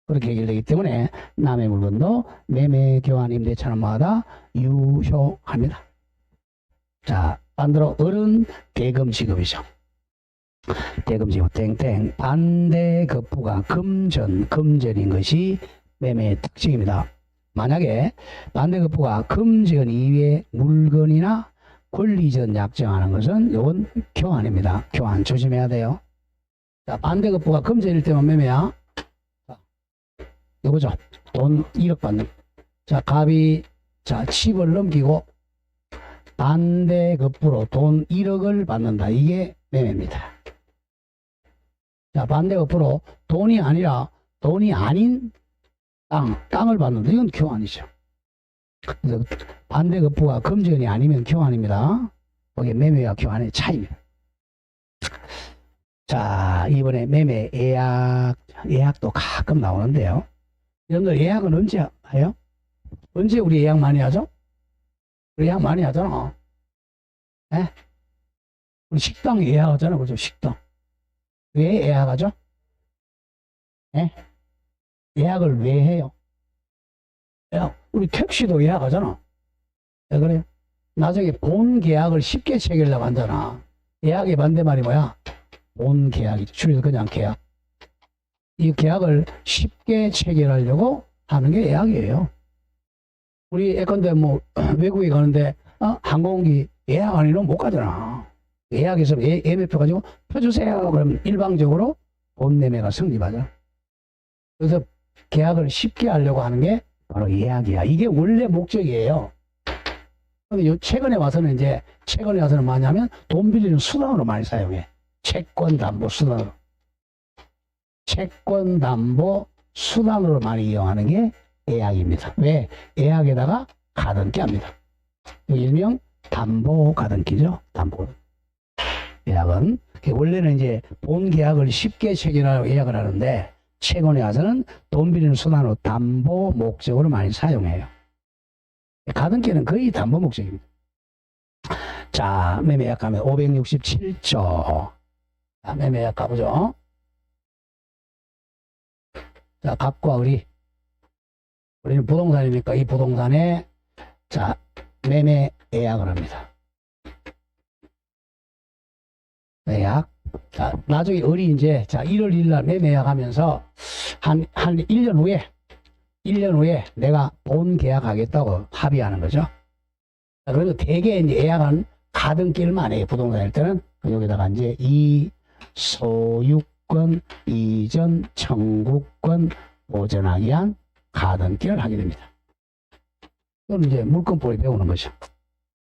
그렇게 해결되기 때문에 남의 물건도 매매, 교환, 임대차는마다 유효합니다. 자, 반대로 을은 대금 지급이죠. 대금 지급 땡땡 반대급부가 금전인 것이 매매의 특징입니다. 만약에 반대급부가 금전 이외에 물건이나 권리전 약정하는 것은 이건 교환입니다. 교환 조심해야 돼요. 자, 반대급부가 금전일 때만 매매야. 자, 이거죠. 돈 1억 받는. 자, 갑이 칩을 넘기고 반대급부로 돈 1억을 받는다. 이게 매매입니다. 자, 반대급부로 돈이 아닌 땅을 받는다. 이건 교환이죠. 그래서 반대급부가 금전이 아니면 교환입니다. 이게 매매와 교환의 차이입니다. 자, 이번에 매매 예약도 가끔 나오는데요. 여러분들 예약은 언제 해요? 언제 우리 예약 많이 하죠? 우리 예약 많이 하잖아. 네? 우리 식당 예약하잖아. 그죠? 식당. 왜 예약하죠? 네? 예약을 왜 해요? 우리 택시도 예약하잖아. 왜 그래요? 나중에 본 계약을 쉽게 체결하려고 한잖아. 예약의 반대말이 뭐야? 본 계약이죠. 줄여서 그냥 계약. 이 계약을 쉽게 체결하려고 하는 게 예약이에요. 우리 예컨대 외국에 가는데 항공기 예약 아니면 못 가잖아. 예약해서 예매표 가지고 펴주세요. 그러면 일방적으로 본 매매가 성립하죠. 그래서 계약을 쉽게 하려고 하는 게 바로 예약이야. 이게 원래 목적이에요. 근데 최근에 와서는 뭐냐면 돈 빌리는 수단으로 많이 사용해. 채권 담보 수단으로. 채권 담보 수단으로 많이 이용하는 게 예약입니다. 왜? 예약에다가 가등기 합니다. 일명 담보 가등기죠. 담보. 예약은 원래는 이제 본 계약을 쉽게 체결하려고 예약을 하는데 최근에 와서는 돈 빌리는 수단으로 담보 목적으로 많이 사용해요. 가등기는 거의 담보 목적입니다. 자, 매매약 가면 567조. 자, 매매약 가보죠. 자, 갑과 을이 우리는 부동산이니까 이 부동산에 자, 매매 예약을 합니다. 예약. 자, 나중에 을이 이제 자, 1월 1일 날 매매 예약하면서 한 1년 후에 내가 본 계약하겠다고 합의하는 거죠. 자, 그래서 대개 이제 예약은 가등기를만 해요. 부동산일 때는 여기다가 이제 이 소유권 이전 청구권 보전하기 위한 가등기를 하게 됩니다. 이건 이제 물권법을 배우는 거죠.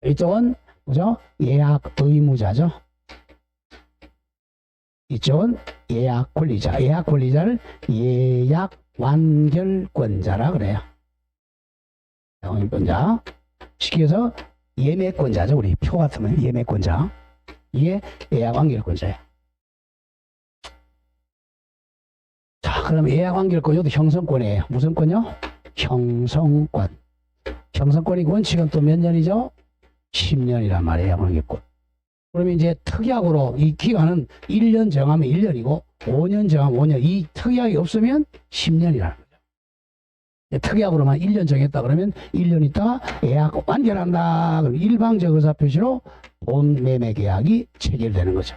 이쪽은 뭐죠? 예약 의무자죠. 이쪽은 예약 권리자. 예약 권리자를 예약 완결권자라 그래요. 완결권자. 쉽게 해서 예매권자죠. 우리 표 같으면 예매권자. 이게 예약 완결권자예요. 자, 그럼 예약 완결권, 이것도 형성권이에요. 무슨 권요? 형성권. 형성권이 원칙은 또 몇 년이죠? 10년이란 말이에요. 예약 완결권. 그러면 이제 특약으로 이 기간은 1년 정하면 1년이고 5년 정하면 5년. 이 특약이 없으면 10년이라는 거죠. 특약으로만 1년 정했다 그러면 1년 있다가 예약 완결한다. 그럼 일방적 의사표시로 본 매매 계약이 체결되는 거죠.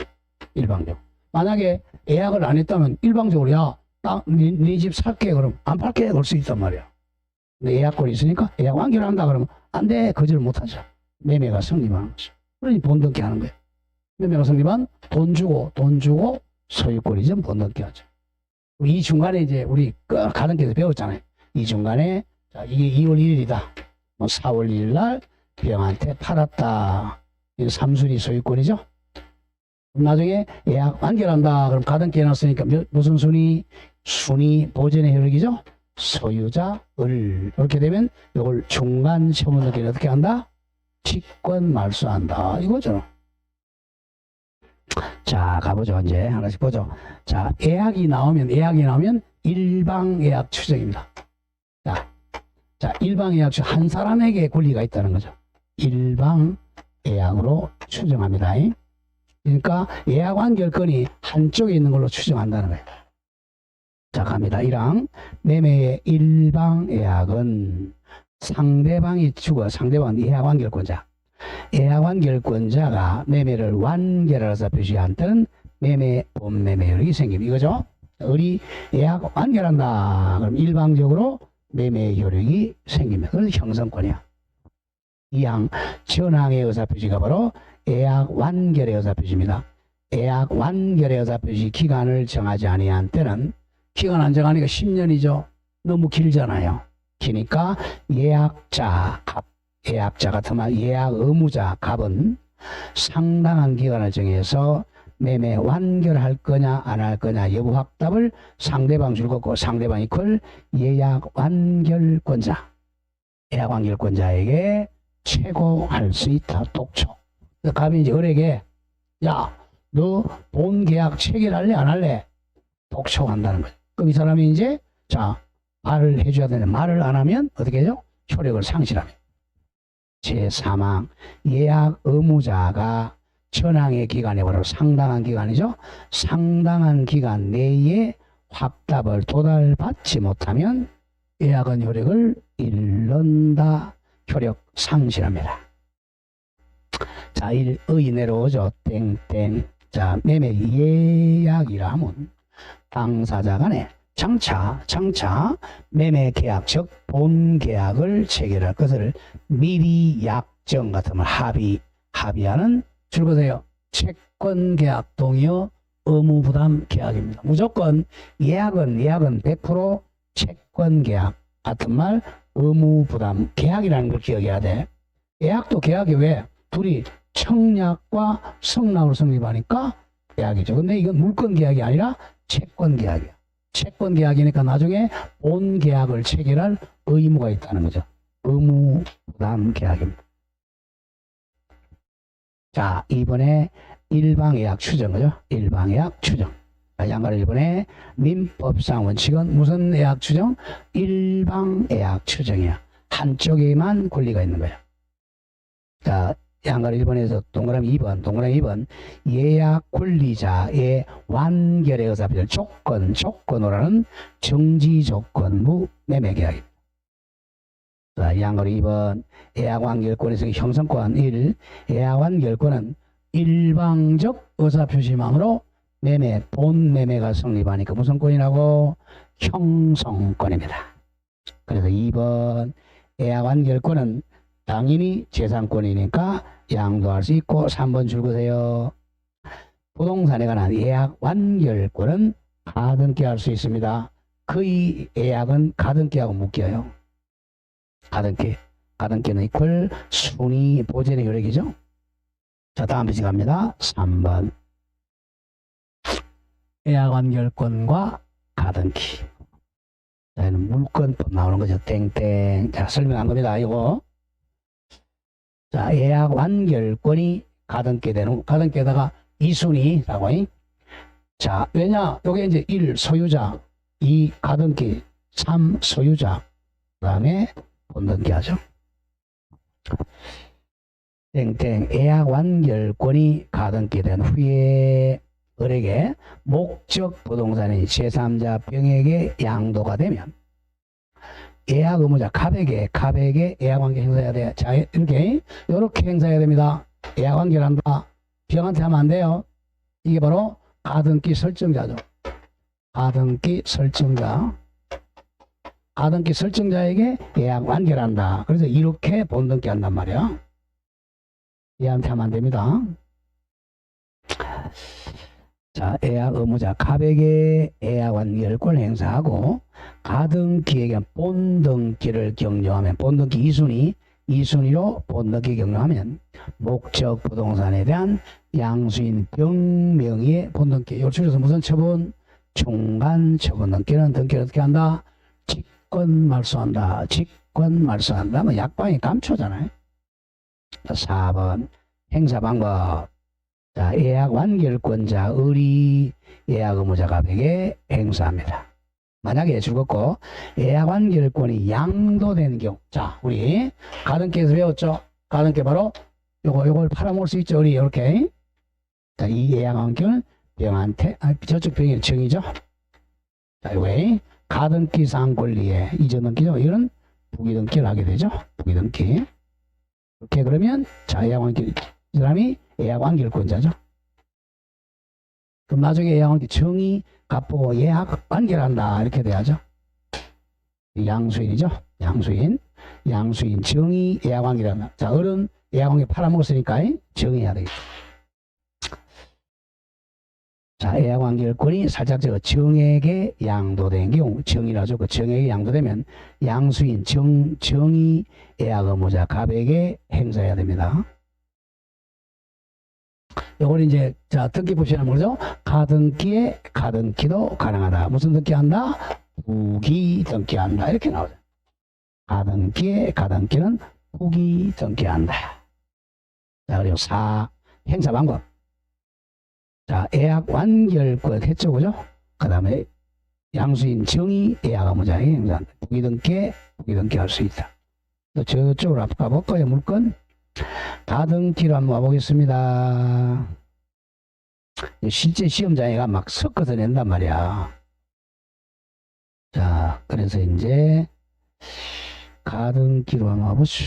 일방적. 만약에 예약을 안 했다면 일방적으로 야, 네 집 살게 그럼 안 팔게 그럴 수 있단 말이야. 근데 예약권이 있으니까 예약 완결한다 그러면 안 돼. 거절 못 하죠. 매매가 성립하는 거죠. 그러니 본등기 하는 거예요. 매매가 성립한 돈 주고 소유권 이전 본등기 하죠. 이 중간에 이제 우리 가등기에서 배웠잖아요. 이 중간에 자, 이게 2월 1일이다. 뭐 4월 1일 날 병한테 팔았다. 이게 3순위 소유권이죠. 그럼 나중에 예약 완결한다. 그럼 가등기 해놨으니까 무슨 순위? 순위 보전의 효력이죠. 소유자 을. 이렇게 되면 이걸 중간 처분등기를 어떻게 한다? 직권 말소한다. 이거죠. 자, 가보죠. 이제 하나씩 보죠. 자, 예약이 나오면 일방 예약 추정입니다. 자, 일방 예약 추정. 한 사람에게 권리가 있다는 거죠. 일방 예약으로 추정합니다. 그러니까 예약 완결권이 한쪽에 있는 걸로 추정한다는 거예요. 자, 갑니다. 1항. 매매의 일방 예약은 상대방이 상대방은 예약 완결권자. 예약 완결권자가 매매를 완결해서 표시한 때는 매매 본매매 효력이 생깁니다. 이거죠? 을이 예약 완결한다. 그럼 일방적으로 매매 효력이 생깁니다. 그래서 형성권이야. 2항. 전항의 의사표시가 바로 예약 완결의 의사표시입니다. 예약 완결의 의사표시 기간을 정하지 아니한 때는 기간 안 정하니까 10년이죠. 너무 길잖아요. 기니까 예약자 같으면 예약 의무자 갑은 상당한 기간을 정해서 매매 완결할 거냐 안 할 거냐 여부 확답을 상대방 줄 거고 상대방 이퀄 예약 완결권자. 예약 완결권자에게 최고할 수 있다. 독촉. 갑이 이제 을에게 야, 너 본 계약 체결할래 안 할래? 독촉한다는 거예요. 그럼 이 사람이 이제 자 말을 해줘야 되는데 말을 안 하면 어떻게 하죠? 효력을 상실합니다. 제3항. 예약 의무자가 전항의 기간에 바로 상당한 기간이죠. 상당한 기간 내에 확답을 도달받지 못하면 예약은 효력을 잃는다. 효력 상실합니다. 자, 의 내려오죠. 땡땡. 자, 매매 예약이라 하면 당사자 간에 장차 매매 계약 즉 본 계약을 체결할 것을 미리 약정 같으면 합의하는 줄거세요. 채권 계약 동의어 의무 부담 계약입니다. 무조건 예약은 100% 채권 계약. 같은 말 의무 부담 계약이라는 걸 기억해야 돼. 계약도 계약이 왜? 둘이 청약과 성납으로 성립하니까 계약이죠. 근데 이건 물권 계약이 아니라 채권 계약이야. 채권 계약이니까 나중에 본 계약을 체결할 의무가 있다는 거죠. 의무 부담 계약입니다. 자, 이번에 일방예약 추정, 그죠? 일방예약 추정. 양가 1번에 민법상 원칙은 무슨 예약 추정? 일방예약 추정이야. 한쪽에만 권리가 있는 거야. 자, 양가 1번에서 동그라미 2번, 동그라미 2번. 예약 권리자의 완결에 의사 표절 조건으로는 정지 조건부 매매 계약입니다. 자, 양가 2번. 예약 완결권에서 형성권 1. 예약 완결권은 일방적 의사 표시망으로 매매, 본 매매가 성립하니까 무슨 권이라고? 형성권입니다. 그래서 2번 예약 완결권은 당연히 재산권이니까 양도할 수 있고 3번 줄거세요. 부동산에 관한 예약 완결권은 가등기할 수 있습니다. 그의 예약은 가등기하고 묶여요. 가등기. 가등기는 이퀄 순위 보전의 효력이죠. 자, 다음 페이지 갑니다. 3번. 예약 완결권과 가등기. 자, 얘는 물권법 나오는 거죠. 땡땡. 자, 설명한 겁니다. 이거. 자, 예약 완결권이 가등기 되는, 가등기에다가 2순위라고. 자, 왜냐? 요게 이제 1 소유자, 2 가등기, 3 소유자, 그 다음에 본등기 하죠. 땡땡. 예약 완결권이 가등기 된 후에 을에게 목적 부동산이 제3자 병에게 양도가 되면 예약 의무자 갑에게 예약관계 행사해야 돼. 자, 이렇게 행사해야 됩니다. 예약관계를 한다. 병한테 하면 안 돼요. 이게 바로 가등기 설정자죠. 가등기 설정자. 가등기 설정자에게 예약관계를 한다. 그래서 이렇게 본등기 한단 말이야. 얘한테 하면 안 됩니다. 자, 예약 의무자 갑에게 예약 완결권을 행사하고 가등기에게 본등기를 경료하면 본등기 2순위로 본등기 경료하면 목적 부동산에 대한 양수인 병명의의 본등기. 요 줄여서 무슨 처분? 중간 처분 등기는 등기를 어떻게 한다? 직권 말소한다. 직권 말소한다. 뭐 약방이 감초잖아요. 4번 행사 방법. 자, 예약 완결권자 을이 예약 의무자 갑에게 행사합니다. 만약에 즐겁고 예약 완결권이 양도되는 경우. 자, 우리 가등기에서 배웠죠? 가등기 바로 요걸 팔아먹을 수 있죠. 우리 이렇게. 자, 이 예약 완결 병한테 저쪽 병의 정의죠. 자, 요게 가등기상 권리의 이전 등기죠. 이거는 부기등기를 하게 되죠. 부기등기. 이렇게 그러면 자, 예약 완결 이 사람이 예약 완결권자죠. 그럼 나중에 예약 완결 정의 갚고 예약 완결한다 이렇게 돼야죠. 양수인이죠. 양수인 정의 예약 완결한다. 자, 어른 예약 완결 팔아먹었으니까 정의해야 되겠죠. 자, 예약 완결권이 살짝 정에게 양도된 경우 정의라죠. 그 정에게 양도되면 양수인 정의 예약 의무자 갑에게 행사해야 됩니다. 요걸 이제 자, 등기 보시는 거죠. 가등기에 가등기도 가능하다. 무슨 등기 한다? 부기 등기한다. 이렇게 나오죠. 가등기에 가등기는 부기 등기한다. 자, 그리고 4 행사 방법. 자, 예약 완결권 했죠, 그죠? 그 다음에 양수인 정의 예약 의무자에게 행사한다. 부기 등기 할 수 있다. 또 저쪽으로 앞 가볼까요? 물건. 가등기로 한번 와보겠습니다. 실제 시험장애가 막 섞어서 낸단 말이야. 자, 그래서 이제 가등기로 한번 와보시오.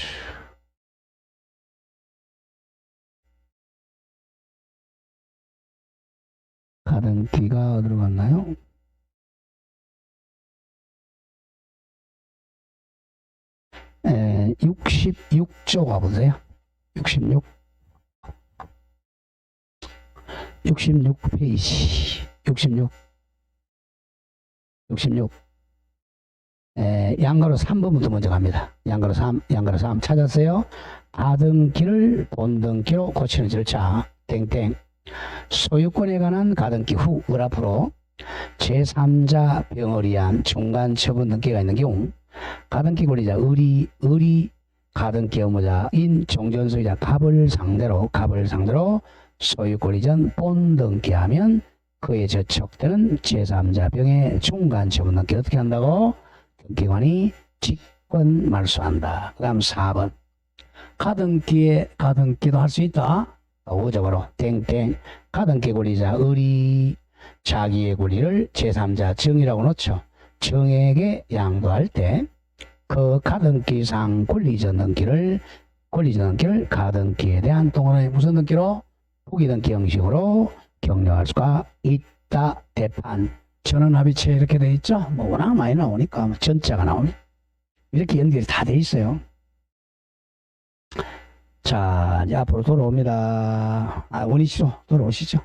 가등기가 어디로 갔나요? 에, 66쪽 와보세요. 66페이지 66 양가로 3번부터 먼저 갑니다. 양가로 3 찾았어요? 가등기를 본등기로 고치는 절차. 땡땡. 소유권에 관한 가등기 후 을 앞으로 제3자 병을 위한 중간 처분 등기가 있는 경우 가등기 권리자 을이 가등기 의무자인 종전소유자 갑을 상대로 소유권 이전 본등기하면 그에 저촉되는 제3자 병의 중간 처분 등기 어떻게 한다고? 등기관이 직권 말소한다. 그 다음 4번. 가등기도 할 수 있다. 오죠 바로 땡땡. 가등기 권리자 을이 자기의 권리를 제3자 정이라고 놓죠. 정에게 양도할 때 그 가등기상 권리전 등기를 가등기에 대한 동원의 무슨 등기로? 포기등기 형식으로 격려할 수가 있다. 대판. 전원합의체 이렇게 돼 있죠. 뭐 워낙 많이 나오니까 전자가 나오면 이렇게 연결이 다 돼 있어요. 자, 이제 앞으로 돌아옵니다. 원희씨로 돌아오시죠.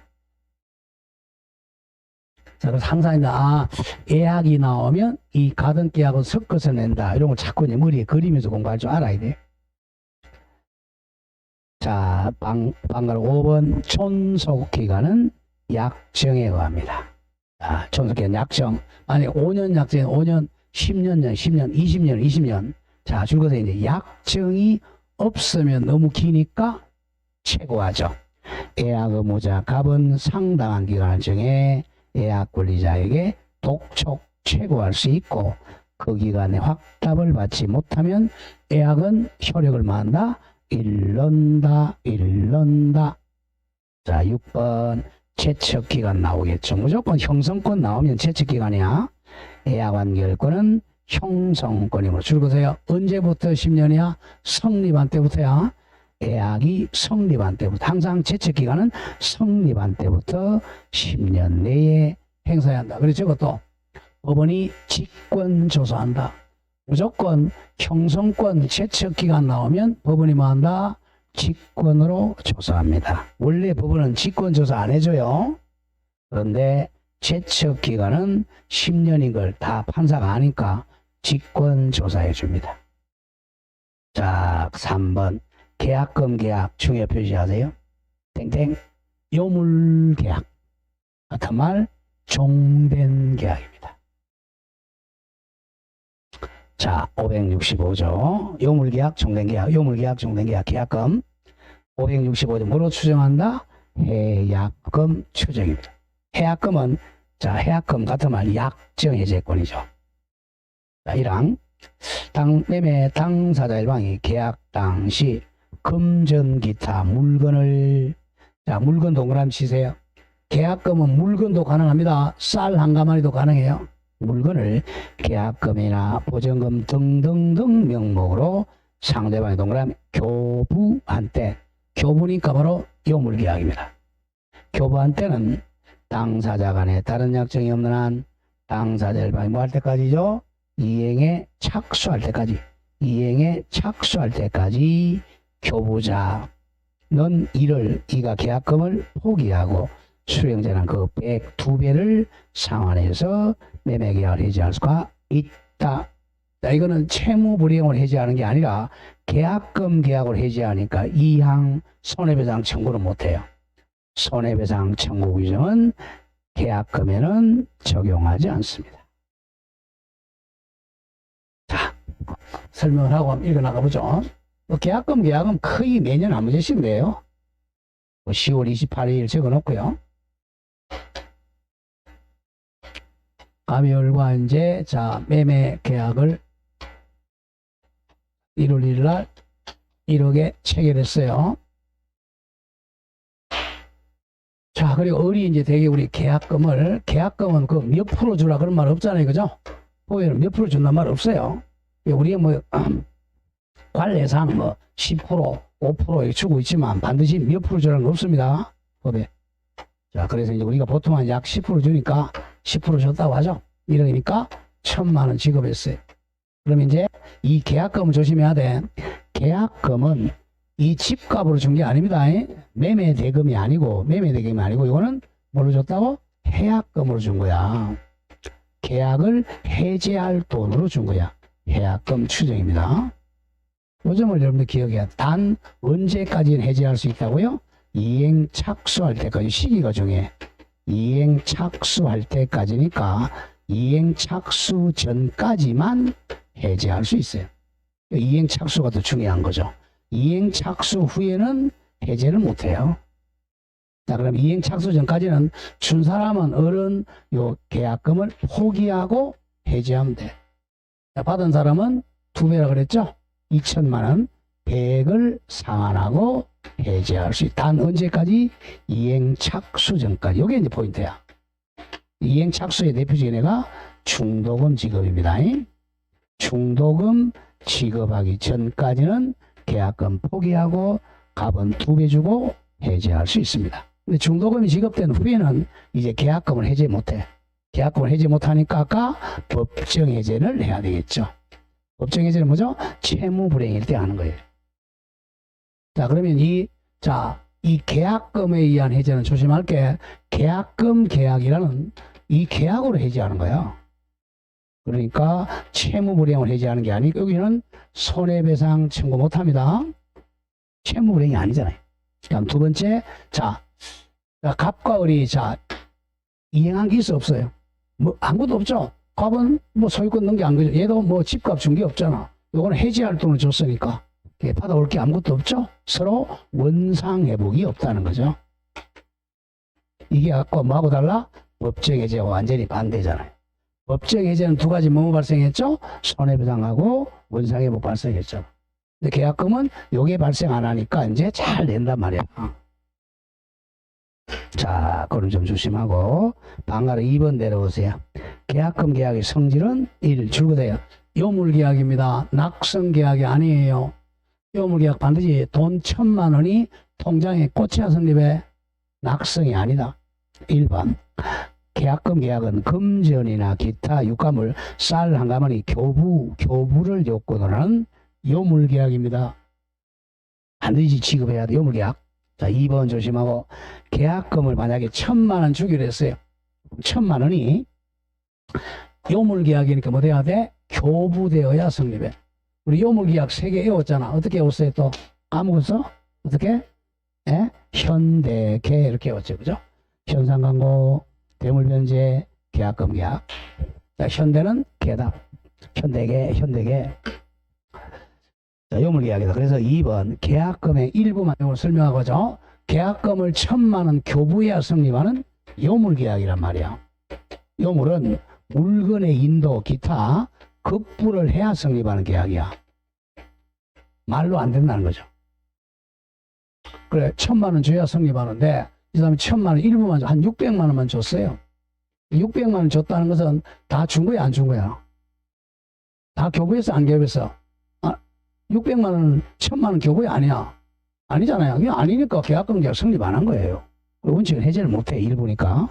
자, 그래서 항상 이제 예약이 나오면 이 가등기하고 섞어서 낸다. 이런 걸 자꾸 이제 머리에 그리면서 공부할 줄 알아야 돼. 자, 방가로 5번 촌속기간은 약정에 의합니다. 자, 촌속기간 약정. 만약에 5년 약정, 5년, 10년, 10년, 20년, 20년. 자, 줄거서 이제 약정이 없으면 너무 기니까 최고하죠. 예약 의무자 갑은 상당한 기간을 정해 예약 권리자에게 독촉 최고할 수 있고 그 기간에 확답을 받지 못하면 예약은 효력을 마한다. 일른다. 자, 6번 채척기간 나오겠죠. 무조건 형성권 나오면 채척기간이야. 예약완결권은 형성권이므로 줄거세요. 언제부터 10년이야? 성립한 때부터야. 예약이 성립한 때부터. 항상 채척기간은 성립한 때부터 10년 내에 행사해야 한다. 그래서 저것도 법원이 직권 조사한다. 무조건 형성권 채척기간 나오면 법원이 뭐 한다? 직권으로 조사합니다. 원래 법원은 직권 조사 안 해줘요. 그런데 채척기간은 10년인 걸 다 판사가 아니까 직권 조사해 줍니다. 자, 3번 계약금 계약 중요 표시하세요. 땡땡. 요물계약 같은 말 종된 계약입니다. 자, 565조 요물계약 종된 계약 계약금 565조 뭐로 추정한다? 해약금 추정입니다. 해약금은 해약금 같은 말 약정해제권이죠. 자, 1항 매매 당사자 일방이 계약 당시 금전 기타 물건을 물건 동그라미 치세요. 계약금은 물건도 가능합니다. 쌀 한 가마니도 가능해요. 물건을 계약금이나 보증금 등등등 명목으로 상대방의 동그라미 교부한 때 교부니까 바로 요물계약입니다. 교부한 때는 당사자 간에 다른 약정이 없는 한 당사자 일방이 뭐 할 때까지죠? 이행에 착수할 때까지 교부자는 이가 계약금을 포기하고 수령자는 그 102배를 상환해서 매매계약을 해지할 수가 있다. 자, 이거는 채무불이행을 해지하는 게 아니라 계약금 계약을 해지하니까 이항 손해배상 청구를 못해요. 손해배상 청구 규정은 계약금에는 적용하지 않습니다. 자, 설명을 하고 한번 읽어나가보죠. 계약금 거의 매년 한 번씩 돼요. 10월 28일 적어놓고요. 감열과 이제 매매 계약을 1월 1일 날 1억에 체결했어요. 자, 그리고 을이 이제 되게 우리 계약금은 그 몇 프로 주라 그런 말 없잖아요. 그죠? 보여는 몇 프로 준단 말 없어요. 우리가 관례상 10%, 5% 주고 있지만 반드시 몇 프로 주라는 거 없습니다. 법에. 자, 그래서 이제 우리가 보통 약 10% 주니까 10% 줬다고 하죠. 1억이니까 1,000만 원 지급했어요. 그럼 이제 이 계약금을 조심해야 돼. 계약금은 이 집값으로 준 게 아닙니다. 매매 대금이 아니고 이거는 뭘로 줬다고? 해약금으로 준 거야. 계약을 해제할 돈으로 준 거야. 계약금 추정입니다. 요 점을 여러분들 기억해야 돼. 단 언제까지는 해제할 수 있다고요? 이행 착수할 때까지. 시기가 중요해. 이행 착수할 때까지니까 이행 착수 전까지만 해제할 수 있어요. 이행 착수가 더 중요한 거죠. 이행 착수 후에는 해제를 못해요. 자, 그럼 이행 착수 전까지는 준 사람은 어른 요 계약금을 포기하고 해제하면 돼. 자, 받은 사람은 2배라 그랬죠? 2천만 원, 100을 상환하고 해제할 수 있다. 단 언제까지? 이행 착수 전까지. 이게 이제 포인트야. 이행 착수의 대표적인 애가 중도금 지급입니다. 중도금 지급하기 전까지는 계약금 포기하고 값은 2배 주고 해제할 수 있습니다. 근데 중도금이 지급된 후에는 이제 계약금을 해제 못해. 계약금을 해제 못하니까 아까 법정 해제를 해야 되겠죠. 법정 해제는 뭐죠? 채무 불이행일 때 하는 거예요. 자, 그러면 이 계약금에 의한 해제는 조심할 게, 계약금 계약이라는 이 계약으로 해제하는 거야. 그러니까 채무 불이행을 해제하는 게 아니고, 여기는 손해배상 청구 못 합니다. 채무 불이행이 아니잖아요. 그다음 두 번째, 갑과 을이 이행한 게 있어 없어요? 뭐 아무것도 없죠. 갑은 뭐 소유권 넘겨 안 거죠. 얘도 뭐 집값 준 게 없잖아. 요거는 해지할 돈을 줬으니까 받아올 게 아무것도 없죠. 서로 원상회복이 없다는 거죠. 이게 아까 뭐하고 달라? 법정 해제와 완전히 반대잖아요. 법정 해제는 두 가지 뭐뭐 발생했죠? 손해배상하고 원상회복 발생했죠. 근데 계약금은 요게 발생 안 하니까 이제 잘 낸단 말이야. 자, 그럼 좀 조심하고 방가로 2번 내려오세요. 계약금 계약의 성질은 1. 줄거대요. 요물계약입니다. 낙성계약이 아니에요. 요물계약 반드시 돈 1,000만 원이 통장에 꽂혀야 성립해. 낙성이 아니다. 1번. 계약금 계약은 금전이나 기타 유가물, 쌀 한 가마니 교부를 요건으로 하는 요물계약입니다. 반드시 지급해야 돼. 요물계약. 자, 2번 조심하고, 계약금을 만약에 1,000만 원 주기로 했어요. 1,000만 원이 요물계약이니까 뭐 돼야 돼? 교부되어야 성립해. 우리 요물계약 3개 외웠잖아. 어떻게 외웠어요? 또 까먹었어? 어떻게? 현대계 이렇게 외웠죠. 그죠? 현상광고, 대물변제, 계약금 계약. 자, 현대는 개다. 현대계. 자, 요물계약이다. 그래서 2번 계약금의 일부만 이걸 설명하고죠. 계약금을 1,000만 원 교부해야 성립하는 요물계약이란 말이야. 요물은 물건의 인도 기타 급부를 해야 성립하는 계약이야. 말로 안 된다는 거죠. 그래, 1,000만 원 줘야 성립하는데 이 사람이 1,000만 원 일부만 한 600만 원만 줬어요. 600만 원 줬다는 것은 다 준 거야, 안 준 거야? 다 교부했어, 안 교부했어? 600만 원, 1,000만 원 교부이 아니야. 아니잖아요. 그게 아니니까 계약금 계약 성립 안 한 거예요. 원칙은 해제를 못해, 일부니까.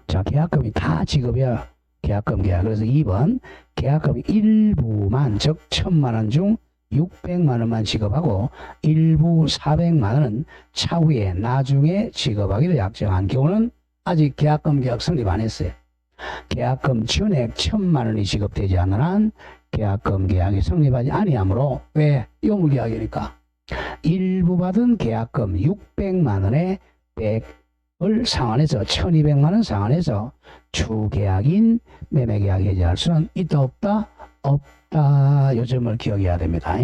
자, 계약금이 다 지급해야 계약금 계약. 그래서 2번, 계약금 일부만, 즉 1,000만 원 중 600만 원만 지급하고 일부 400만 원은 차후에 나중에 지급하기로 약정한 경우는 아직 계약금 계약 성립 안 했어요. 계약금 전액 1,000만 원이 지급되지 않는 한 계약금 계약이 성립하지 아니하므로, 왜? 요물계약이니까 일부 받은 계약금 600만 원에 100을 상환해서 1,200만 원 상환해서 주계약인 매매계약 해제할 수는 있다 없다? 없다. 요 점을 기억해야 됩니다.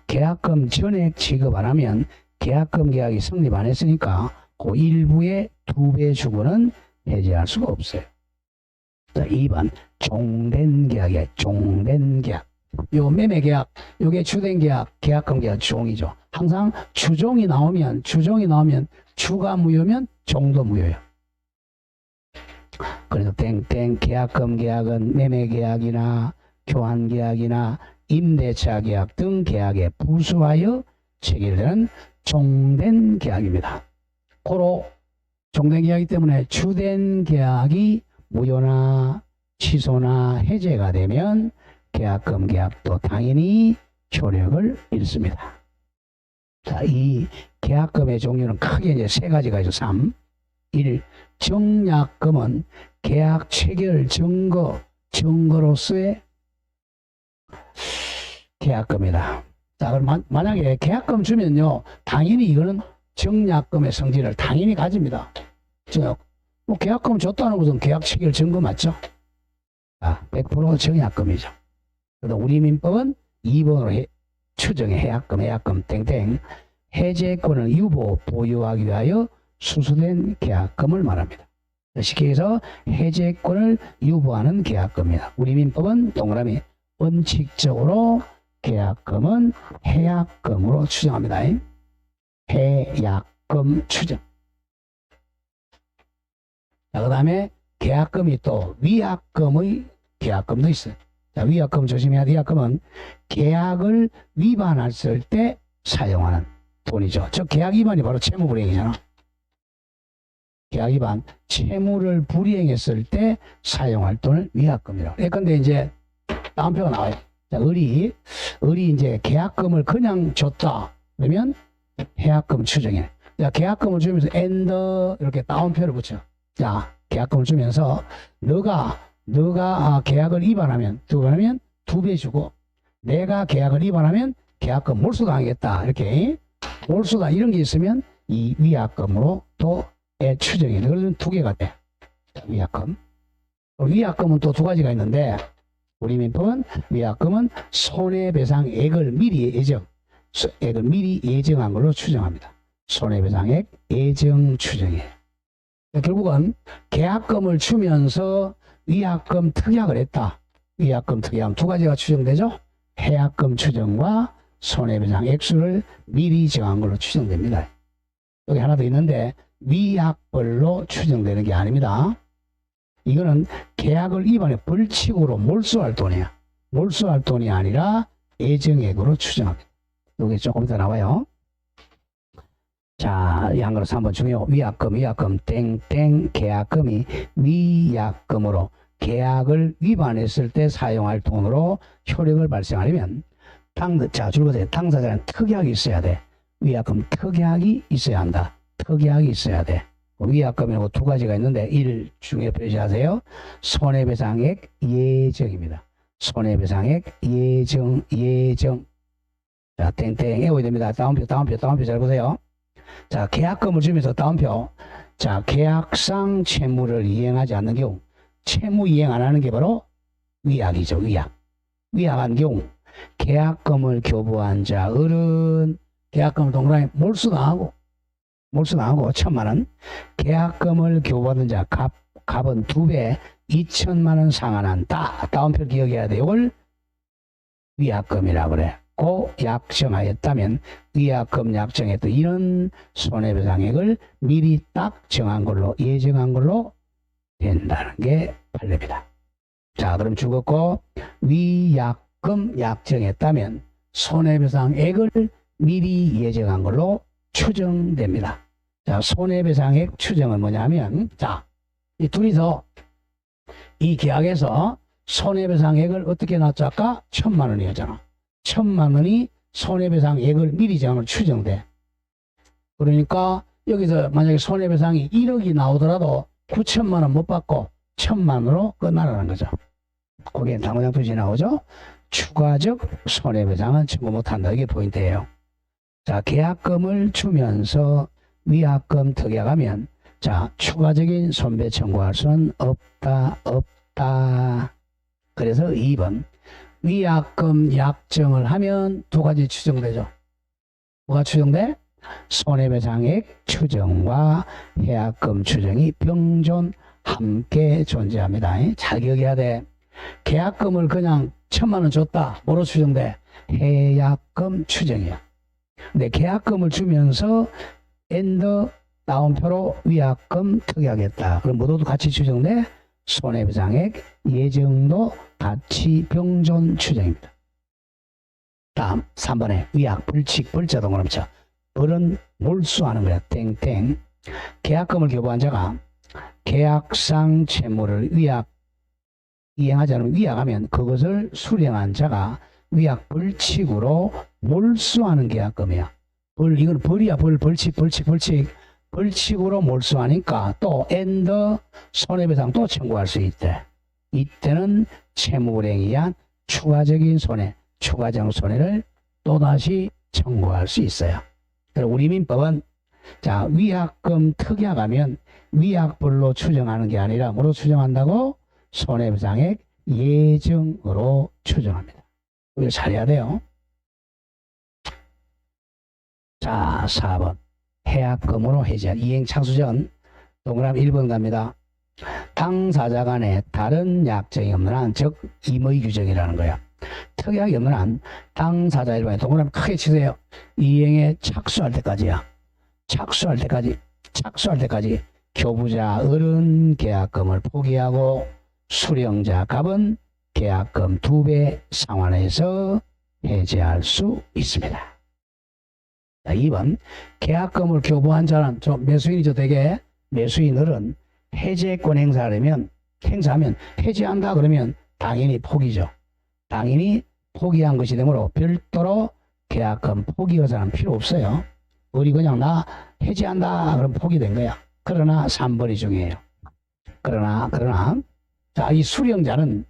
계약금 전액 지급 안 하면 계약금 계약이 성립 안 했으니까 그 일부의 2배 주고는 해제할 수가 없어요. 자, 2번 종된 계약이야. 종된 계약. 요 매매 계약, 요게 주된 계약, 계약금 계약 종이죠. 항상 주종이 나오면 주가 무효면 종도 무효예요. 그래서 땡땡 계약금 계약은 매매 계약이나 교환 계약이나 임대차 계약 등 계약에 부수하여 체결되는 종된 계약입니다. 고로 종된 계약이기 때문에 주된 계약이 무효나 취소나 해제가 되면 계약금 계약도 당연히 효력을 잃습니다. 자, 이 계약금의 종류는 크게 이제 3가지가 있죠. 3. 1. 정약금은 계약 체결 증거로서의 계약금이다. 자, 그럼 만약에 계약금 주면요, 당연히 이거는 정약금의 성질을 당연히 가집니다. 뭐 계약금 줬다는 것은 계약 체결 증거 맞죠? 자, 100% 정약금이죠. 그래서 우리 민법은 2번으로 추정의 해약금 땡땡 해제권을 유보 보유하기 위하여 수수된 계약금을 말합니다. 쉽게 해서 해제권을 유보하는 계약금이다. 우리 민법은 동그라미 원칙적으로 계약금은 해약금으로 추정합니다. 해약금 추정. 자, 그 다음에 계약금이 또 위약금의 계약금도 있어요. 자, 위약금 조심해야 돼. 위약금은 계약을 위반했을 때 사용하는 돈이죠. 저 계약 위반이 바로 채무불이행이잖아. 계약 위반, 채무를 불이행했을 때 사용할 돈을 위약금이라고. 예컨대 이제 다운표가 나와요. 자, 을이 이제 계약금을 그냥 줬다. 그러면 해약금 추정해. 자, 계약금을 주면서 엔더 이렇게 다운표를 붙여. 자, 계약금을 주면서 너가 계약을 위반하면 2배 주고, 내가 계약을 위반하면 계약금 몰수당하겠다. 이렇게 몰수당 이런 게 있으면 이 위약금으로 또 추정이 돼. 그래서 2개가 돼. 위약금. 위약금은 또 2가지가 있는데, 우리 민법은 위약금은 손해배상액을 미리 예정한 걸로 추정합니다. 손해배상액 예정 추정이에요. 결국은 계약금을 주면서 위약금 특약을 했다. 위약금 특약은 2가지가 추정되죠. 해약금 추정과 손해배상 액수를 미리 정한 걸로 추정됩니다. 여기 하나 더 있는데 위약벌로 추정되는 게 아닙니다. 이거는 계약을 위반해 벌칙으로 몰수할 돈이야. 몰수할 돈이 아니라 예정액으로 추정합니다. 여기 조금 이따 나와요. 자, 이 한글로 3번 중요. 위약금 땡땡 계약금이 위약금으로 계약을 위반했을 때 사용할 돈으로 효력을 발생하려면 줄 보세요. 당사자는 특약이 있어야 돼. 위약금 특약이 있어야 한다. 특약이 있어야 돼. 위약금이라고 2가지가 있는데 1 중에 표시하세요. 손해배상액 예정입니다. 손해배상액 예정. 자, 땡땡 외워야 됩니다. 다운표 잘 보세요. 자, 계약금을 주면서 다운표. 자, 계약상 채무를 이행하지 않는 경우, 채무 이행 안 하는 게 바로 위약이죠. 위약한 경우 계약금을 교부한 자 을은 계약금을 동그라미 몰수당하고 1,000만원, 계약금을 교부받은 자 갑은 2배 2천만원 상환한 다운표 기억해야 돼. 이걸 위약금이라고 그래. 고 약정하였다면 위약금 약정했던 이런 손해배상액을 미리 딱 예정한 걸로 된다는 게 판례입니다. 자, 그럼 죽었고 위약금 약정했다면 손해배상액을 미리 예정한 걸로 추정됩니다. 자, 손해배상액 추정은 뭐냐면, 자, 이 둘이서 이 계약에서 손해배상액을 어떻게 놨죠? 아까 1,000만원이었잖아. 1,000만원이 손해배상액을 미리 정하면 추정돼. 그러니까 여기서 만약에 손해배상이 1억이 나오더라도 9천만원 못 받고 1,000만원으로 끝나라는 거죠. 거기에 당구장 표시 나오죠? 추가적 손해배상은 청구 못한다. 이게 포인트예요. 자, 계약금을 주면서 위약금 특약하면, 자, 추가적인 손배 청구할 수는 없다. 그래서 2번 위약금 약정을 하면 2가지 추정되죠. 뭐가 추정돼? 손해배상액 추정과 해약금 추정이 병존 함께 존재합니다. 잘 기억해야 돼. 계약금을 그냥 1,000만원 줬다. 뭐로 추정돼? 해약금 추정이야. 근데 계약금을 주면서 엔더 다운표로 위약금 특약했다. 그럼 모두 같이 추정돼? 손해배상액 예정도 같이 병존 추정입니다. 다음 3번에 위약 벌칙 벌자동을 합쳐. 벌은 몰수하는 거야. 땡땡. 계약금을 교부한 자가 계약상 채무를 이행하지 않으면 위약하면 그것을 수령한 자가 위약 벌칙으로 몰수하는 계약금이야. 이건 벌이야. 벌칙. 벌칙으로 몰수하니까 또 엔더 손해배상 또 청구할 수 있대. 이때는 채무불이행에 의한 추가적인 손해, 추가적 손해를 또다시 청구할 수 있어요. 그리고 우리 민법은 자, 위약금 특약하면 위약불로 추정하는 게 아니라 뭐로 추정한다고? 손해배상액 예정으로 추정합니다. 이거 잘해야 돼요. 자, 4번. 해약금으로 해지한 이행착수 전 동그라미 1번 갑니다. 당사자 간에 다른 약정이 없는 한, 즉 임의 규정이라는 거야. 특약이 없는 한 당사자 1번에 동그라미 크게 치세요. 이행에 착수할 때까지야. 착수할 때까지 교부자 을은 계약금을 포기하고 수령자 갑은 계약금 2배 상환해서 해지할 수 있습니다. 자, 2번 계약금을 교부한 자는 매수인이죠. 대개 매수인 을은 해제권 행사하면 해지한다 그러면 당연히 포기죠. 당연히 포기한 것이 되므로 별도로 계약금 포기 의사는 필요 없어요. 우리 그냥 나 해지한다 그럼 포기된 거야. 그러나 3번이 중요해요. 그러나 자, 이 수령자는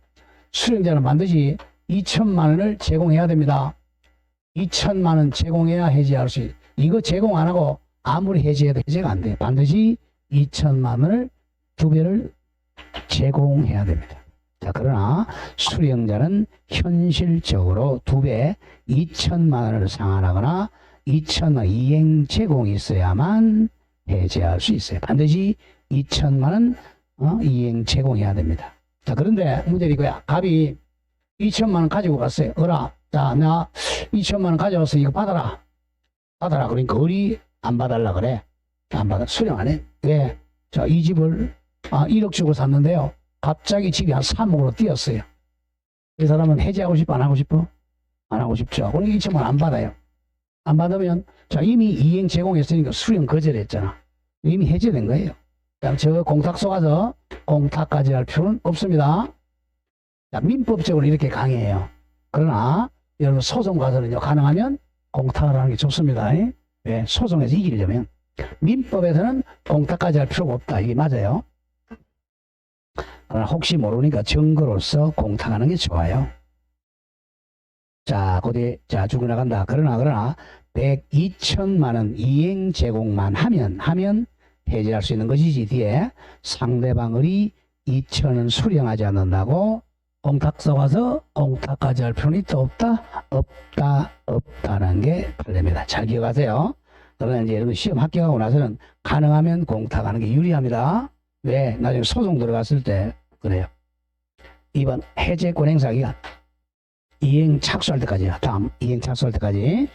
반드시 2천만 원을 제공해야 됩니다. 2천만 원 제공해야 해지할 수 있어요. 이거 제공 안 하고 아무리 해지해도 해지가 안 돼요. 반드시 2천만 원을 2배를 제공해야 됩니다. 자, 그러나 수령자는 현실적으로 2배 2천만 원을 상환하거나 2천만 원 이행 제공이 있어야만 해지할 수 있어요. 반드시 2천만 원 이행 제공해야 됩니다. 자, 그런데 문제는 이거야. 갑이 2천만 원 가지고 갔어요. 어라, 자, 나 2천만 원 가져와서 이거 받아라. 그러니까 을이 안 받아라 그래. 안 받아. 수령 안 해. 왜? 자, 이 집을 1억 주고 샀는데요. 갑자기 집이 한 3억으로 뛰었어요. 이 사람은 해지하고 싶어? 안 하고 싶어? 안 하고 싶죠. 그러니까 2천만 원 안 받아요. 안 받으면 자, 이미 이행 제공했으니까 수령 거절했잖아. 이미 해제된 거예요. 그럼 저 공탁소 가서 공탁까지 할 필요는 없습니다. 자, 민법적으로 이렇게 강해요. 그러나 여러분 소송 가서는요, 가능하면 공탁을 하는 게 좋습니다. 왜? 소송에서 이기려면. 민법에서는 공탁까지 할 필요가 없다. 이게 맞아요. 그러나 혹시 모르니까 증거로서 공탁하는 게 좋아요. 자, 거기에 자, 죽어나간다. 그러나 2천만 원 이행 제공만 하면 해지할 수 있는 것이지, 뒤에 상대방이 2천 원 수령하지 않는다고 공탁소 가서 공탁까지 할 필요는 있다 없다는 게 판례입니다. 잘 기억하세요. 그러나 이제 여러분 시험 합격하고 나서는 가능하면 공탁하는 게 유리합니다. 왜? 나중에 소송 들어갔을 때 그래요. 2번 해제권 행사 기간 이행 착수할 때까지야. 다음 이행 착수할 때까지.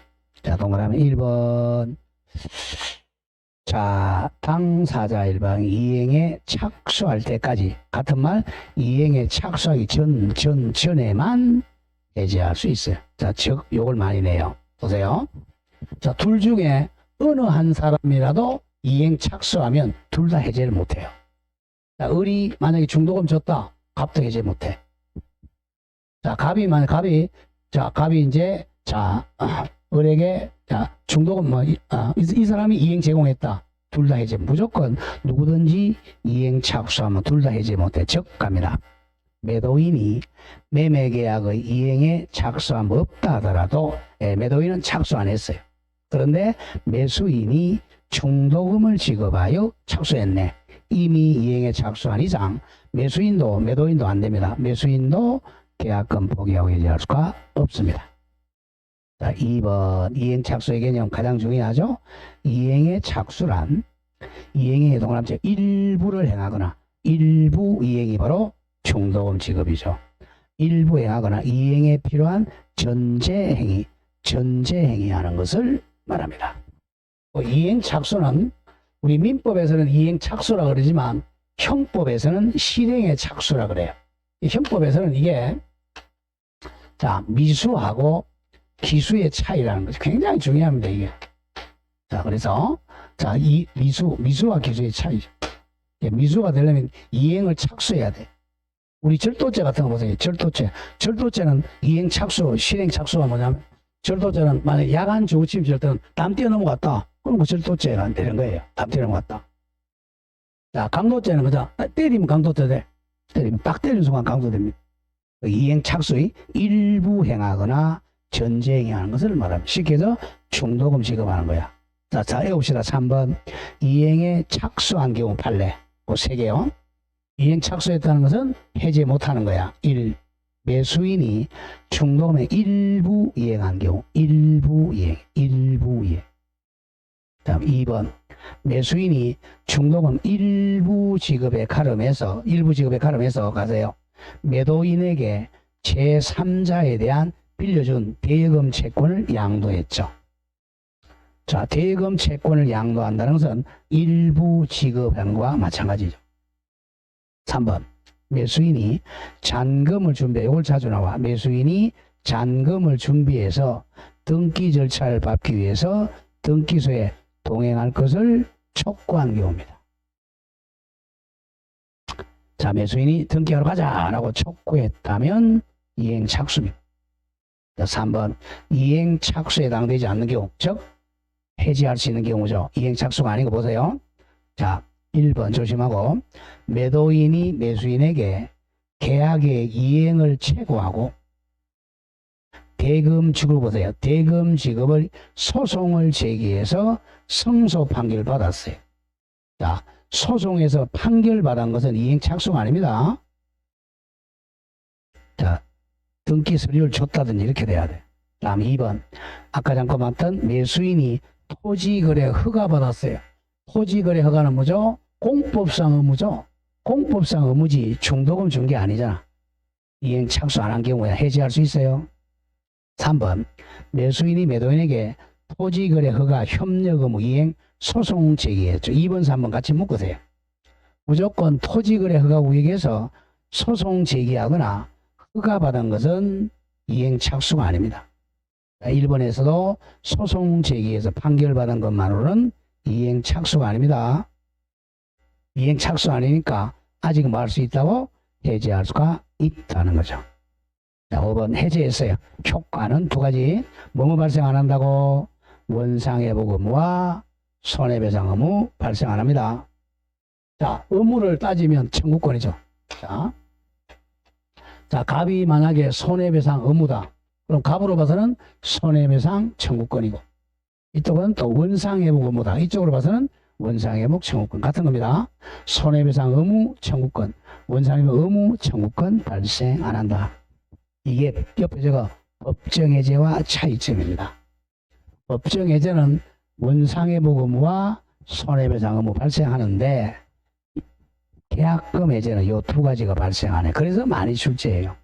자, 동그라미 1번. 자, 당사자 1방 이행에 착수할 때까지. 같은 말, 이행에 착수하기 전에만 해제할 수 있어요. 자, 즉, 요걸 많이 내요. 보세요. 자, 둘 중에 어느 한 사람이라도 이행 착수하면 둘 다 해제를 못해요. 자, 을이 만약에 중도금 줬다. 갑도 해제 못해. 자, 갑이 이제, 자, 을에게, 자, 중도금 이 사람이 이행 제공했다. 둘 다 해제. 무조건 누구든지 이행 착수하면 둘 다 해제 못해. 즉, 갑니다. 매도인이 매매계약의 이행에 착수함 없다 하더라도, 매도인은 착수 안 했어요. 그런데 매수인이 중도금을 지급하여 착수했네. 이미 이행에 착수한 이상, 매도인도 안 됩니다. 매수인도 계약금 포기하고 해지할 수가 없습니다. 자, 2번 이행 착수의 개념 가장 중요하죠. 이행의 착수란 이행의 동그라미 일부를 행하거나 일부 이행이 바로 중도금 지급이죠. 일부 행하거나 이행에 필요한 전제행위 하는 것을 말합니다. 이행 착수는 우리 민법에서는 이행 착수라 그러지만 형법에서는 실행의 착수라 그래요. 이 형법에서는 이게 자, 미수하고 기수의 차이라는 것이 굉장히 중요합니다, 이게. 자, 그래서, 자, 이 미수와 기수의 차이죠. 미수가 되려면 이행을 착수해야 돼. 우리 절도죄 같은 거 보세요. 절도죄는 이행 착수, 실행 착수가 뭐냐면, 절도죄는 만약에 야간 주우침 절도는 담 뛰어 넘어갔다. 그럼 그 절도죄가 안 되는 거예요. 담 뛰어 넘어갔다. 자, 강도죄는 그죠? 때리면 강도죄 돼. 때리면 딱 때리는 순간 강도됩니다. 이행 착수의 일부 행하거나 전제 행하는 것을 말합니다. 쉽게 해서 중도금 지급하는 거야. 자, 읽어봅시다. 3번. 이행에 착수한 경우 판례. 그 3개요. 이행 착수했다는 것은 해제 못하는 거야. 1. 매수인이 중도금의 일부 이행한 경우. 일부 이행. 다음 2번. 매수인이 중도금 일부 지급에 가름해서 가세요. 매도인에게 제3자에 대한 빌려준 대금 채권을 양도했죠. 자, 대금 채권을 양도한다는 것은 일부 지급한 것과 마찬가지죠. 3번. 매수인이 잔금을 준비해. 이걸 자주 나와. 매수인이 잔금을 준비해서 등기 절차를 밟기 위해서 등기소에 동행할 것을 촉구한 경우입니다. 자, 매수인이 등기하러 가자라고 촉구했다면 이행 착수입니다. 3번. 이행 착수에 해당되지 않는 경우, 즉 해지할 수 있는 경우죠. 이행 착수가 아닌 거 보세요. 자, 1번 조심하고, 매도인이 매수인에게 계약의 이행을 최고하고 대금 지급을 보세요. 대금 지급을 소송을 제기해서 승소 판결을 받았어요. 자, 소송에서 판결받은 것은 이행 착수가 아닙니다. 자, 등기 서류를 줬다든지 이렇게 돼야 돼. 다음 2번. 아까 잠깐 봤던 매수인이 토지거래 허가 받았어요. 토지거래 허가는 뭐죠? 공법상 의무죠. 공법상 의무지 중도금 준 게 아니잖아. 이행 착수 안 한 경우에 해지할 수 있어요. 3번. 매수인이 매도인에게 토지거래 허가 협력 의무 이행 소송 제기했죠. 2번, 3번 같이 묶으세요. 무조건 토지거래 허가 우익에서 소송 제기하거나 허가받은 것은 이행 착수가 아닙니다. 1번에서도 소송 제기해서 판결받은 것만으로는 이행 착수가 아닙니다. 이행 착수 아니니까 아직 뭐 할 수 있다고? 해제할 수가 있다는 거죠. 자, 5번 해제했어요. 효과는 두 가지. 뭐뭐 발생 안 한다고? 원상회복 의무와 손해배상 의무 발생 안 합니다. 자, 의무를 따지면 청구권이죠. 자, 갑이 만약에 손해배상 의무다. 그럼 갑으로 봐서는 손해배상 청구권이고, 이쪽은 또 원상회복 의무다. 이쪽으로 봐서는 원상회복 청구권 같은 겁니다. 손해배상 의무 청구권, 원상회복 의무 청구권 발생 안 한다. 이게 옆에 저거 법정해제와 차이점입니다. 법정해제는 원상회복 의무와 손해배상 의무 발생하는데 계약금 해제는 이 두 가지가 발생하네. 그래서 많이 출제해요.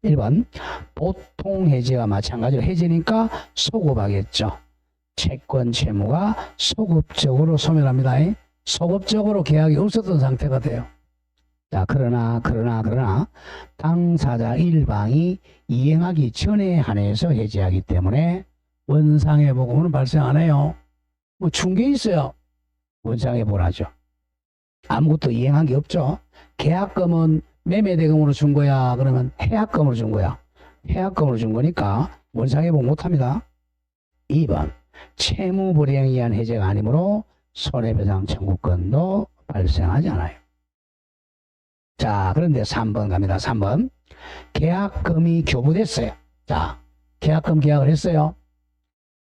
1번 보통 해제와 마찬가지로 해제니까 소급하겠죠. 채권 채무가 소급적으로 소멸합니다. 소급적으로 계약이 없었던 상태가 돼요. 자, 그러나 당사자 일방이 이행하기 전에 한해서 해제하기 때문에 원상회복 의무는 발생 안 해요. 뭐 준 게 있어요. 원상회복을 하죠. 아무것도 이행한 게 없죠. 계약금은 매매대금으로 준 거야? 그러면 해약금으로 준 거야? 해약금으로 준 거니까 원상회복 못합니다. 2번 채무불이행에 의한 해제가 아니므로 손해배상 청구권도 발생하지 않아요. 자, 그런데 3번 갑니다. 3번 계약금이 교부됐어요. 자, 계약금 계약을 했어요.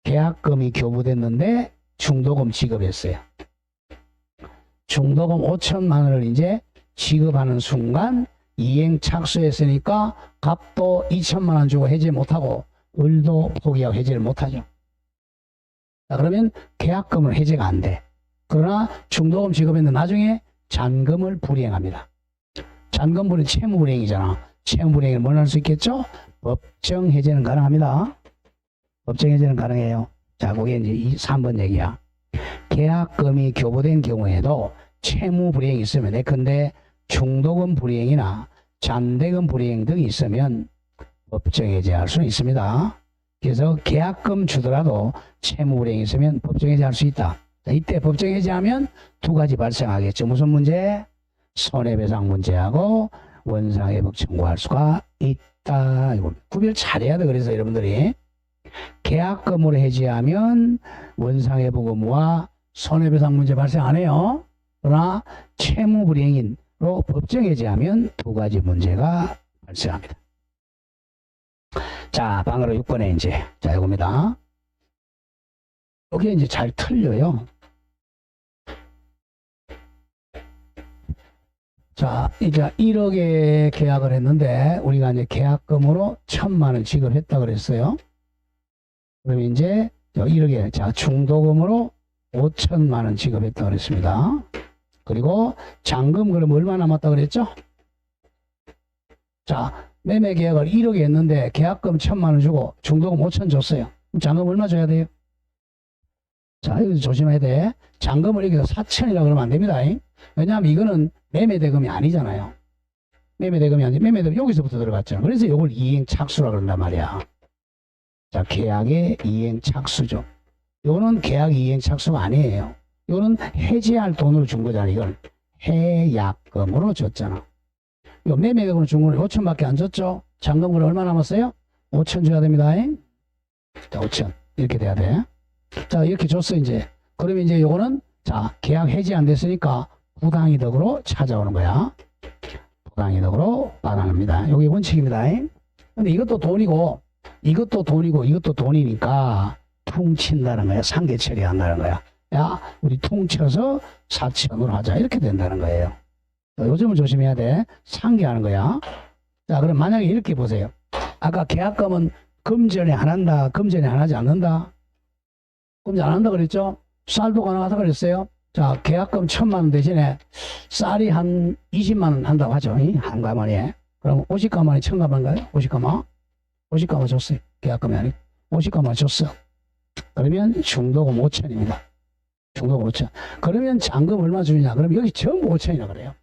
계약금이 교부됐는데 중도금 지급했어요. 중도금 5천만 원을 이제 지급하는 순간 이행 착수했으니까 값도 2천만 원 주고 해제 못하고 을도 포기하고 해제를 못하죠. 자, 그러면 계약금은 해제가 안 돼. 그러나 중도금 지급했는데 나중에 잔금을 불이행합니다. 잔금 불이행, 채무 불이행이잖아. 채무 불이행을 뭘 할 수 있겠죠? 법정 해제는 가능합니다. 법정 해제는 가능해요. 자, 그게 이제 3번 얘기야. 계약금이 교부된 경우에도 채무 불이행이 있으면 예컨대 중도금 불이행이나 잔대금 불이행 등이 있으면 법정 해제할 수 있습니다. 그래서 계약금 주더라도 채무 불이행이 있으면 법정 해제할 수 있다. 자, 이때 법정 해제하면 두 가지 발생하겠죠. 무슨 문제? 손해배상 문제하고 원상회복 청구할 수가 있다. 이거 구별 잘해야 돼. 그래서 여러분들이 계약금으로 해지하면 원상회복 의무와 손해배상 문제 발생 안 해요. 그러나 채무불이행인으로 법정 해지하면 두 가지 문제가 발생합니다. 자, 방으로 6번에 이제, 자, 이겁니다. 여기 이제 잘 틀려요. 자, 이제 1억에 계약을 했는데, 우리가 이제 계약금으로 1,000만원 지급했다 그랬어요. 그러면 이제 1억에, 자, 중도금으로 5천만원 지급했다 그랬습니다. 그리고 잔금 그럼 얼마 남았다 그랬죠? 자, 매매 계약을 1억에 했는데 계약금 1,000만원 주고 중도금 5천 줬어요. 그럼 잔금 얼마 줘야 돼요? 자, 이거 조심해야 돼. 잔금을 여기서 4천이라고 그러면 안 됩니다. 왜냐하면 이거는 매매 대금이 아니잖아요. 매매 대금이 아니지. 매매 대금 여기서부터 들어갔잖아. 그래서 이걸 이행 착수라 그런단 말이야. 자, 계약의 이행 착수죠. 이거는 계약 이행 착수가 아니에요. 이거는 해지할 돈으로 준 거잖아. 이걸 해약금으로 줬잖아. 이 매매 대금으로 준 거는 5천밖에 안 줬죠. 잔금으로 얼마 남았어요? 5천 줘야 됩니다. 자, 5천 이렇게 돼야 돼. 자, 이렇게 줬어 이제. 그러면 이제 요거는 자, 계약 해지 안 됐으니까 부당이득으로 찾아오는 거야. 부당이득으로 반환합니다. 요게 원칙입니다. 근데 이것도 돈이고 이것도 돈이고 이것도 돈이니까 퉁친다는 거야. 상계 처리한다는 거야. 야, 우리 퉁쳐서 4천으로 하자. 이렇게 된다는 거예요. 요즘은 조심해야 돼. 상계하는 거야. 자, 그럼 만약에 이렇게 보세요. 아까 계약금은 금전에 안 한다. 금전에 안 하지 않는다. 금전 안 한다 그랬죠? 쌀도 가능하다 그랬어요. 자, 계약금 1,000만원 대신에 쌀이 한 20만원 한다고 하죠. 한 가마니에. 그럼 50가마니 1,000가마인가요? 50가마? 50가마 줬어요. 계약금이 아니고 50가마 줬어. 그러면 중도금 5천입니다. 중도금 5천. 그러면 잔금 얼마 주느냐? 그럼 여기 전부 5천이라 그래요.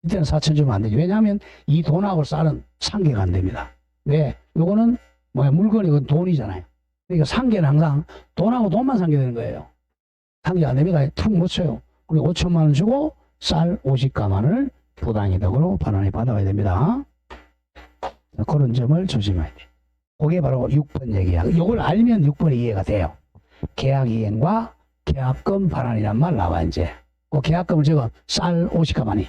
이때는 4천 주면 안 되죠. 왜냐하면 이 돈하고 쌀은 상계가 안 됩니다. 왜? 요거는 뭐야? 물건이고 돈이잖아요. 그러니까 상계는 항상 돈하고 돈만 상계되는 거예요. 상계 안 됩니다. 툭 못 쳐요. 우리 5천만 원 주고 쌀 50가만을 부당이득으로 반환해 받아야 됩니다. 그런 점을 조심해야 돼요. 그게 바로 6번 얘기야. 이걸 알면 6번이 이해가 돼요. 계약 이행과 계약금 반환이란 말 나와 이제. 그 계약금을 지금 쌀 50가만이.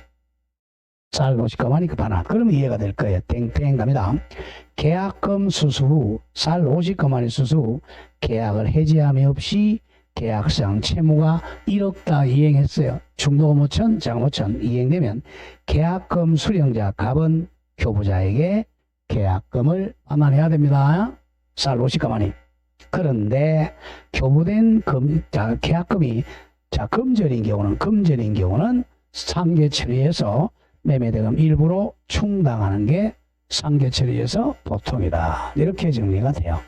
쌀 50가만이 그 반환. 그러면 이해가 될 거예요. 땡땡 갑니다. 계약금 수수 후 쌀 50가만이 수수 후 계약을 해지함이 없이 계약상 채무가 1억 다 이행했어요. 중도금 5천, 자금 5천 이행되면 계약금 수령자 갑은 교부자에게 계약금을 반환해야 됩니다. 쌀 50가만이. 그런데 교부된 계약금이 금전인 경우는 상계 처리에서 매매대금 일부로 충당하는 게 상계 처리에서 보통이다. 이렇게 정리가 돼요.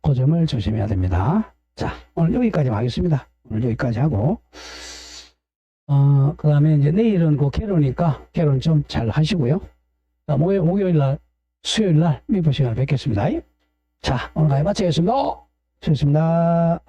그 점을 조심해야 됩니다. 자, 오늘 여기까지 하겠습니다. 오늘 여기까지 하고, 그 다음에 이제 내일은 그 개론이니까 개론 좀 잘 하시고요. 자, 목요일 날, 수요일 날 미포 시간을 뵙겠습니다. 자, 오늘 가위 마치겠습니다. 수고하셨습니다.